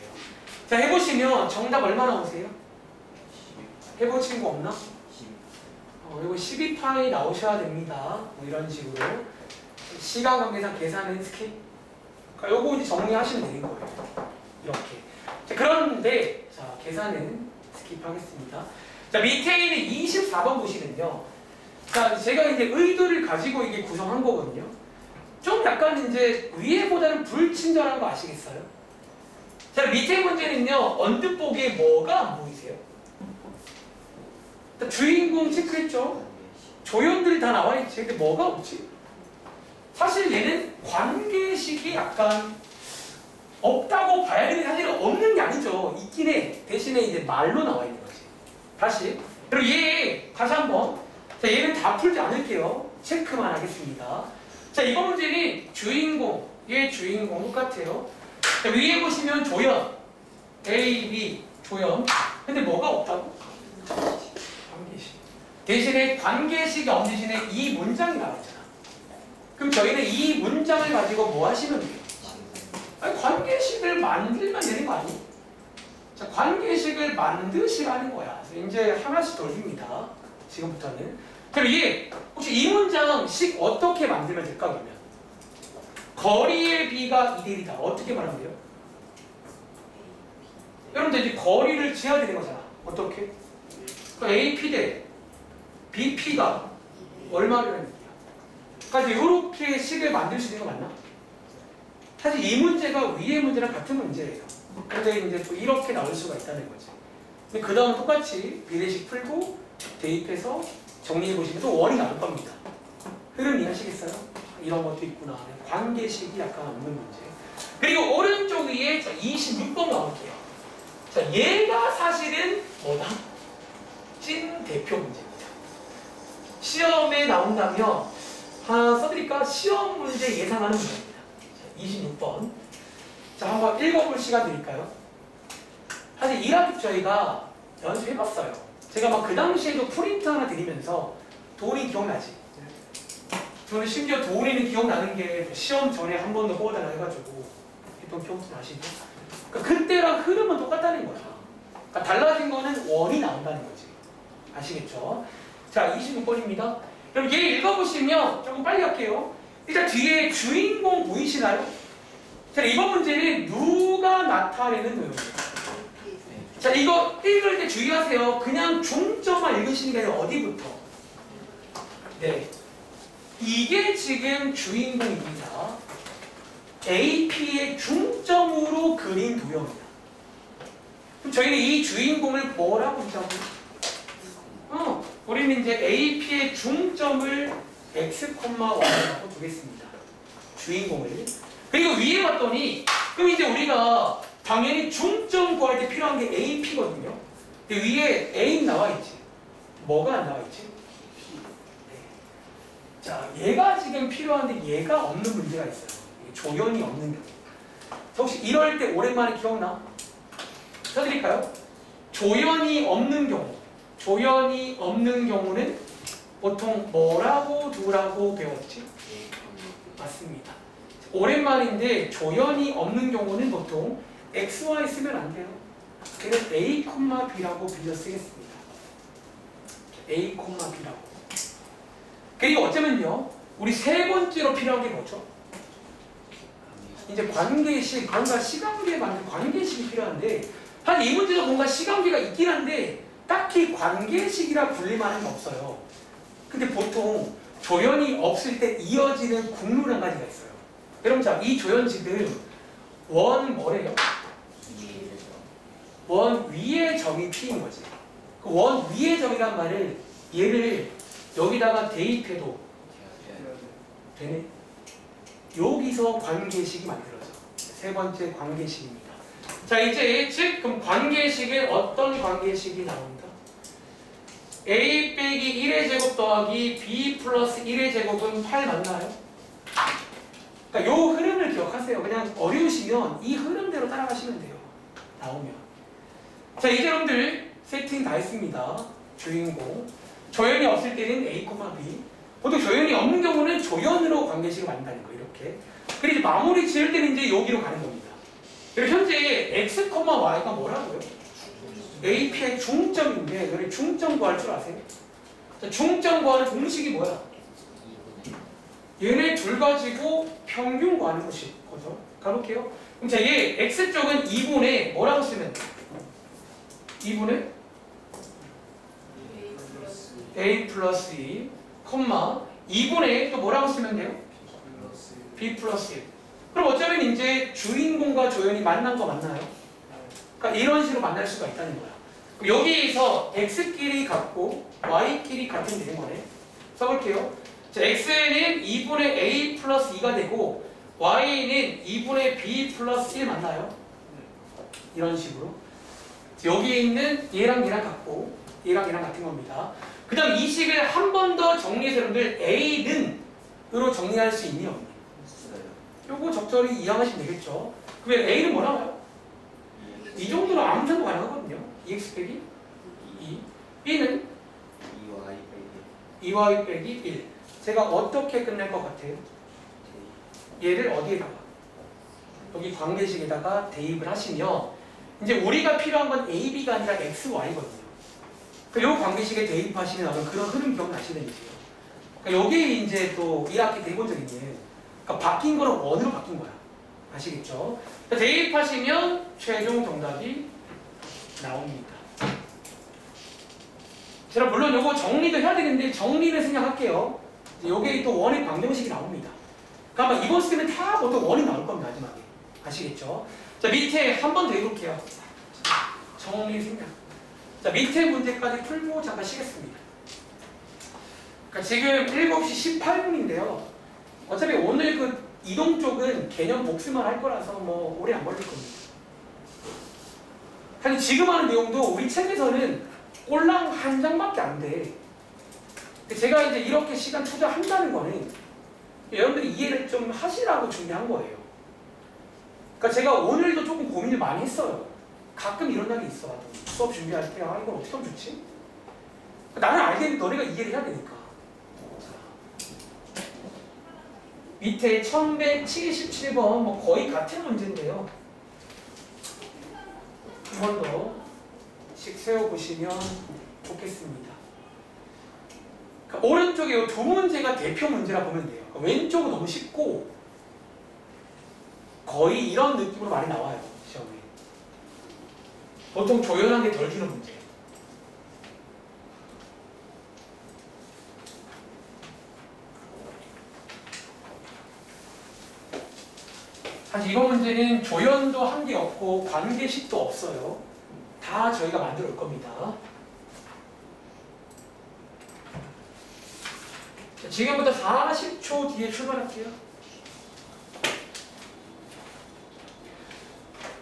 자, 해보시면 정답 얼마 나오세요? 해보신 거 없나? 이거 12파이 나오셔야 됩니다. 뭐 이런 식으로 시간 관계상 계산은 스킵. 그러니까 요거 이제 정리하시면 되는 거예요. 이렇게. 자, 그런데 자, 계산은 스킵하겠습니다. 자, 밑에 있는 24번 보시면요. 자, 제가 이제 의도를 가지고 이게 구성한 거거든요. 좀 약간 이제 위에보다는 불친절한 거 아시겠어요? 자, 밑에 문제는요, 언뜻 보기에 뭐가 안 보이세요? 주인공 체크했죠? 조연들이 다 나와있지. 근데 뭐가 없지? 사실 얘는 관계식이 약간 없다고 봐야 되는, 사실은 없는 게 아니죠. 있긴 해. 대신에 이제 말로 나와 있는 거지. 다시. 그리고 얘, 다시 한번. 자, 얘는 다 풀지 않을게요. 체크만 하겠습니다. 자, 이번 문제는 주인공, 얘 주인공 똑같아요. 자, 위에 보시면 조연, A, B, 조연. 근데 뭐가 없다고? 관계식. 대신에 관계식이 없는 대신에 이 문장이 나왔잖아. 그럼 저희는 이 문장을 가지고 뭐 하시면 돼요? 아니, 관계식을 만들면 되는 거 아니? 자, 관계식을 만드시라는 거야. 그래서 이제 하나씩 돌립니다. 지금부터는. 그럼 이게 혹시 이 문장 식 어떻게 만들면 될까 그러면? 거리의 B가 2대1이다. 어떻게 말하면 돼요? 여러분들 이제 거리를 지어야 되는 거잖아. 어떻게? 그러니까 AP 대 BP가 얼마라는 얘기야? 그러니까 이렇게 식을 만들 수 있는 거 맞나? 사실 이 문제가 위의 문제랑 같은 문제예요. 근데 이제 또 이렇게 나올 수가 있다는 거지. 근데 그 다음 똑같이 비례식 풀고 대입해서 정리해 보시면 또 원이 나올 겁니다. 흐름 이해하시겠어요? 이런 것도 있구나. 관계식이 약간 없는 문제. 그리고 오른쪽 위에 26번 나올게요. 자, 얘가 사실은 뭐다? 찐 대표 문제입니다. 시험에 나온다면 하나 써드릴까? 시험 문제 예상하는 문제입니다. 자, 26번. 자, 한번 읽어볼 시간 드릴까요? 사실 1학기 저희가 연습해봤어요. 제가 막 그 당시에도 프린트 하나 드리면서 도훈이 기억나지? 저는 심지어 도훈이는 기억나는 게 시험 전에 한 번 더 뽑아달라 해가지고 했던 기억도 나시죠? 그러니까 그때랑 흐름은 똑같다는 거야. 그러니까 달라진 거는 원이 나온다는 거지. 아시겠죠? 자, 26번입니다. 그럼 얘 읽어보시면 조금 빨리 할게요. 일단 뒤에 주인공 보이시나요? 자, 이번 문제는 누가 나타내는 내용이에요. 자, 이거 읽을 때 주의하세요. 그냥 중점만 읽으시는 게 아니라 어디부터? 네. 이게 지금 주인공입니다. AP의 중점으로 그린 도형이다. 그럼 저희는 이 주인공을 뭐라고 한다고? 우리는 이제 AP의 중점을 x, y라고 두겠습니다. 주인공을. 그리고 위에 봤더니, 그럼 이제 우리가 당연히 중점 구할 때 필요한 게 AP거든요. 근데 위에 A 나와 있지. 뭐가 안 나와 있지? 네. 자, 얘가 지금 필요한데 얘가 없는 문제가 있어요. 조연이 없는 경우. 혹시 이럴 때 오랜만에 기억나? 써드릴까요? 조연이 없는 경우. 조연이 없는 경우는 보통 뭐라고 두라고 배웠지? 맞습니다. 오랜만인데 조연이 없는 경우는 보통 XY 쓰면 안 돼요. 그래서 A, B라고 빌려 쓰겠습니다. A, B라고. 그리고 어쩌면요, 우리 세 번째로 필요한 게 뭐죠? 이제 관계식, 뭔가 시간계에 맞는 관계식이 필요한데, 한 이 문제도 뭔가 시간계가 있긴 한데 딱히 관계식이라 불릴 만한 게 없어요. 근데 보통 조연이 없을 때 이어지는 국룰 한 가지가 있어요. 여러분, 자, 이 조연 지금 원 뭐래요? 원 위의 점이 P인 거지. 그 원 위의 점이란 말을 얘를 여기다가 대입해도 되네. 여기서 관계식이 만들어져. 세 번째 관계식입니다. 자, 이제 즉 그럼 관계식에 어떤 관계식이 나온다? A 빼기 1의 제곱 더하기 B 플러스 1의 제곱은 8 맞나요? 그러니까 요 흐름을 기억하세요. 그냥 어려우시면 이 흐름대로 따라가시면 돼요. 나오면. 자, 이제 여러분들 세팅 다 했습니다. 주인공. 조연이 없을 때는 A, B. 보통 조연이 없는 경우는 조연으로 관계식을 만든다는 거 이렇게. 그리고 이제 마무리 지을 때는 이제 여기로 가는 겁니다. 그리고 현재 X, Y가 뭐라고요? AP의 중점인데 여기 중점 구할 줄 아세요? 자, 중점 구하는 공식이 뭐야? 얘네 둘 가지고 평균 구하는 것이 거죠. 가볼게요. 그럼 자, 얘 X쪽은 2분의 뭐라고 쓰면 돼? 2분의 A 플러스 2, 2분의 또 뭐라고 쓰면 돼요? B 플러스 1. 그럼 어쩌면 이제 주인공과 조연이 만난 거 맞나요? 그러니까 이런 식으로 만날 수가 있다는 거야. 그럼 여기에서 X끼리 같고 Y끼리 같은 되는 거네. 써볼게요. 자, X는 2분의 A 플러스 2가 되고 Y는 2분의 B 플러스 1 맞나요? 이런 식으로. 여기에 있는 얘랑 얘랑 같고 얘랑 얘랑 같은 겁니다. 그 다음 이 식을 한 번 더 정리해서 여러분들 A는 으로 정리할 수 있니 없니? 요거 적절히 이해하시면 되겠죠. 그러면 A는 뭐 나와요? 이 정도로 아무 상도 가능하거든요. 2x 빼기 2. B는 2y 빼기 1. 제가 어떻게 끝낼 것 같아요? 얘를 어디에다가? 여기 관계식에다가 대입을 하시면 이제 우리가 필요한 건 A, B가 아니라 X, Y거든요. 그러니까 이 관계식에 대입하시면 아마 그런 흐름 기억나시는지요. 그러니까 여기에 이제 또 1학기 대본적인 그러니까 바뀐 거는 원으로 바뀐 거야. 아시겠죠? 대입하시면 최종 정답이 나옵니다. 제가 물론 요거 정리도 해야 되는데 정리를 생각할게요. 요게 또 원의 방정식이 나옵니다. 그러니까 아마 이번 시간에 다 보통 원이 나올 겁니다. 마지막에. 아시겠죠? 자, 밑에 한 번 더 해볼게요. 정리 생각. 자, 밑에 문제까지 풀고 잠깐 쉬겠습니다. 그러니까 지금 7시 18분인데요. 어차피 오늘 그 이동 쪽은 개념 복습만 할 거라서 뭐 오래 안 걸릴 겁니다. 사실 지금 하는 내용도 우리 책에서는 꼴랑 한 장밖에 안 돼. 제가 이제 이렇게 시간 투자한다는 거는 여러분들이 이해를 좀 하시라고 준비한 거예요. 그러니까 제가 오늘도 조금 고민을 많이 했어요. 가끔 이런 날이 있어. 수업 준비할 때, 이걸 어떻게 하면 좋지? 나는 알겠는데 너네가 이해를 해야 되니까. 밑에 1177번 뭐 거의 같은 문제인데요. 한 번 더씩 세워보시면 좋겠습니다. 그러니까 오른쪽에 이 두 문제가 대표 문제라 보면 돼요. 그러니까 왼쪽은 너무 쉽고 거의 이런 느낌으로 많이 나와요. 시험에. 보통 조연한 게 덜 주는 문제. 사실 이번 문제는 조연도 한 게 없고 관계식도 없어요. 다 저희가 만들어 올 겁니다. 지금부터 40초 뒤에 출발할게요.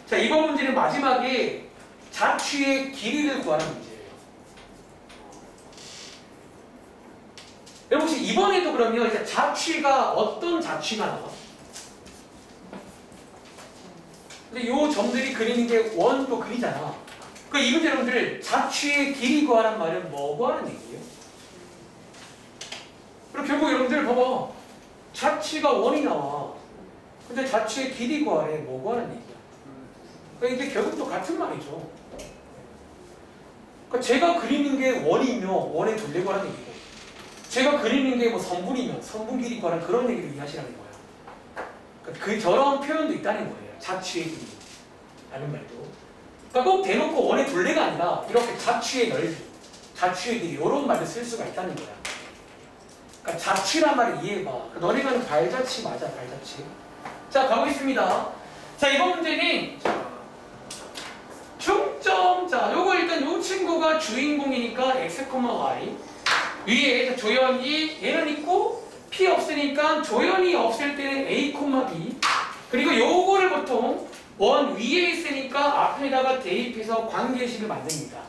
자, 이번 문제는 마지막에 자취의 길이를 구하는 문제예요. 여러분 혹시 이번에도 그러면 이제 자취가 어떤 자취가 나와? 근데 이 점들이 그리는 게 원도 그리잖아. 그 이 문제 여러분들 자취의 길이 구하란 말은 뭐 구하는 얘기예요? 그럼 결국 여러분들 봐봐. 자취가 원이 나와. 근데 자취의 길이 구하래. 뭐 구하는 얘기야? 그러니까 이게 결국 또 같은 말이죠. 그러니까 제가 그리는 게 원이면 원의 둘레 구하는 얘기고, 제가 그리는 게 뭐 성분이면 성분 길이 구하는 그런 얘기를 이해하시라는 거야. 그러니까 그 저런 표현도 있다는 거예요. 자취의 길이 라는 말도. 그러니까 꼭 대놓고 원의 둘레가 아니라 이렇게 자취의 넓이, 자취의 길이 이런 말을 쓸 수가 있다는 거야. 그러니까 자취란 말을 이해해봐. 그러니까 너네가 하는 발자취 맞아, 발자취. 자, 가보겠습니다. 자, 이번 문제는 중점. 자, 요거 일단 요 친구가 주인공이니까 x, y. 위에 조연이 얘는 있고 p 없으니까 조연이 없을 때는 a, b. 그리고 요거를 보통 원 위에 있으니까 앞에다가 대입해서 관계식을 만듭니다.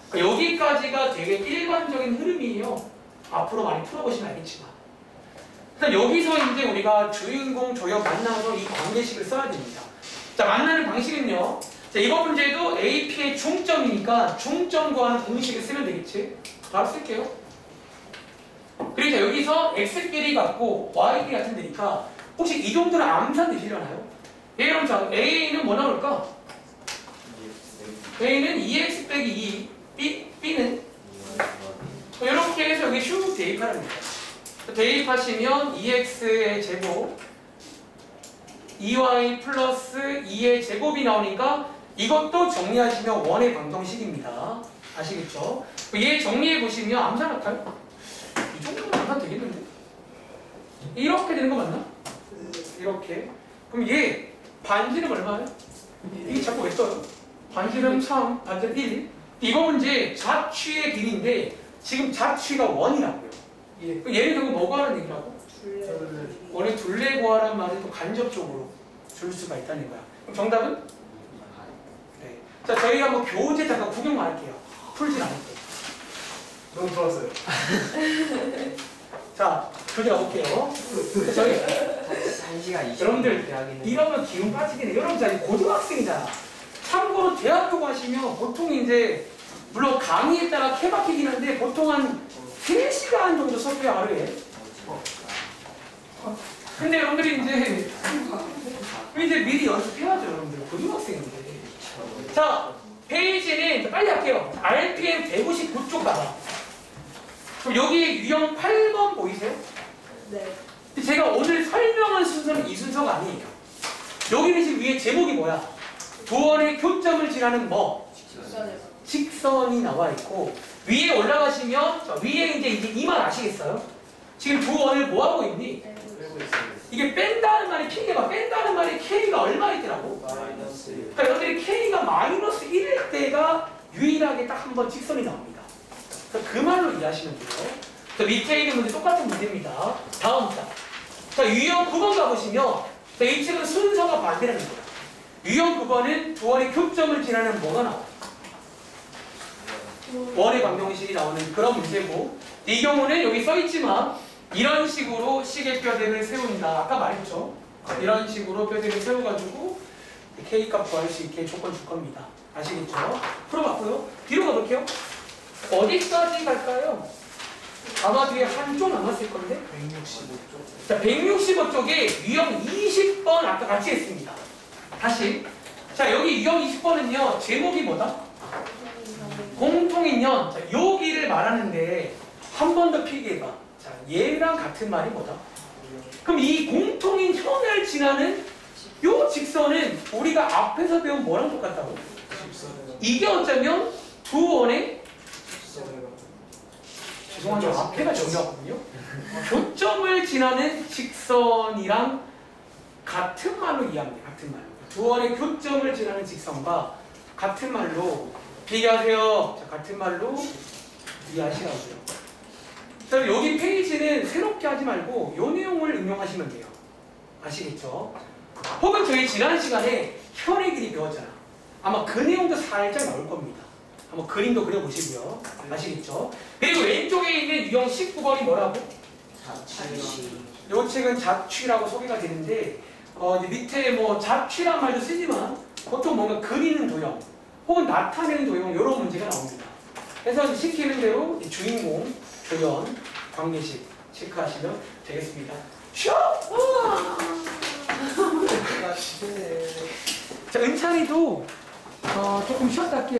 그러니까 여기까지가 되게 일반적인 흐름이에요. 앞으로 많이 풀어보시면 알겠지만. 일단 여기서 이제 우리가 주인공, 조연 만나서 이 관계식을 써야 됩니다. 자, 만나는 방식은요. 자, 이번 문제도 AP의 중점이니까 중점 구하는 공식을 쓰면 되겠지. 바로 쓸게요. 그리고 자, 여기서 X끼리 같고 Y끼리 같은 데니까 혹시 이 정도는 암산 되시려나요? 예, 그럼 자, A는 뭐 나올까? A는 2X 빼기 2, B는? 이렇게 해서 여기 슉 대입하라는 거예요. 대입하시면 2x의 제곱 2y 플러스 2의 제곱이 나오니까 이것도 정리하시면 원의 방정식입니다. 아시겠죠? 얘 정리해 보시면 암산할까요? 이 정도면 암산 되겠는데? 이렇게 되는 거 맞나? 이렇게. 그럼 얘 반지름 얼마예요? 이게 자꾸 왜 써요? 반지름 3, 반지름 1. 이거 문제 자취의 길인데 지금 자취가 원이라고요. 예. 얘를 결국 뭐 구하라는 얘기라고? 원의 둘레 구하라는 말을 또 간접적으로 줄 수가 있다는 거야. 그럼 정답은? 네. 자, 저희가 뭐 교재 잠깐 구경만 할게요. 풀진 않을게요. 너무 좋았어요. 자, 교재 가볼게요. 저희 1시간 20분 여러분들 이러면 기운 빠지긴 해. 여러분 자, 고등학생이잖아. 참고로 대학교 가시면 보통 이제 물론 강의에 따라 케바키긴 한데 보통 한 3시간 정도 수업해요, 하루에. 근데 여러분들이 이제 미리 연습해야죠, 여러분들. 고등학생인데. 자, 페이지는 빨리 할게요. RPM 159쪽 나가. 그럼 여기 유형 8번 보이세요? 네. 근데 제가 오늘 설명한 순서는 이 순서가 아니에요. 여기는 지금 위에 제목이 뭐야? 두 원의 교점을 지나는 뭐? 직선이 나와 있고 위에 올라가시면 자, 위에 이제 이 말 아시겠어요? 지금 두 원을 뭐 하고 있니? 빼고 있어요. 이게 뺀다는 말이 K가 뺀다는 말이 K가 얼마 있더라고? 마이너스. 그러니까 여러분들이 K가 마이너스 1일 때가 유일하게 딱 한 번 직선이 나옵니다. 그래서 그 말로 이해하시면 돼요. 자, 밑에 있는 문제 똑같은 문제입니다. 다음 자. 자, 유형 9번 가보시면 자, 이 책은 순서가 반대라는 거야. 유형 9번은 두 원의 교점을 지나는 뭐가 나와? 원의 방정식이 나오는 그런 문제고 이 경우는 여기 써있지만 이런 식으로 식의 뼈대를 세운다. 아까 말했죠. 이런 식으로 뼈대를 세워가지고 K값 구할 수 있게 조건 줄 겁니다. 아시겠죠? 풀어봤고요. 뒤로 가볼게요. 어디까지 갈까요? 아마 뒤에 한쪽 남았을 건데 165쪽. 자, 165쪽에 유형 20번 아까 같이 했습니다. 다시 자, 여기 유형 20번은요 제목이 뭐다? 공통인연. 자, 여기를 말하는데 한 번 더 필기해봐. 자, 얘랑 같은 말이 뭐다? 그럼 이 공통인 현을 지나는 요 직선은 우리가 앞에서 배운 뭐랑 똑같다고? 이게 어쩌면 두 원의 죄송한데 앞에가 중요하거든요. 교점을 지나는 직선이랑 같은 말로 이해합니다. 같은 말로. 두 원의 교점을 지나는 직선과 같은 말로 비교하세요. 자, 같은 말로 이해하시라고요. 그래서 여기 페이지는 새롭게 하지 말고 이 내용을 응용하시면 돼요. 아시겠죠? 혹은 저희 지난 시간에 현의 길이 배웠잖아. 아마 그 내용도 살짝 나올 겁니다. 한번 그림도 그려보시고요. 아시겠죠? 그리고 왼쪽에 있는 유형 19번이 뭐라고? 이 책은 자취라고 소개가 되는데 이제 밑에 뭐 자취란 말도 쓰지만 보통 뭔가 그리는 도형 혹은 나타내는 도형 이런 문제가 나옵니다. 그래서 시키는 대로 주인공, 조연, 관계식 체크하시면 되겠습니다. 슈! 나 집에. 자, 은찬이도 조금 쉬었다 할게요.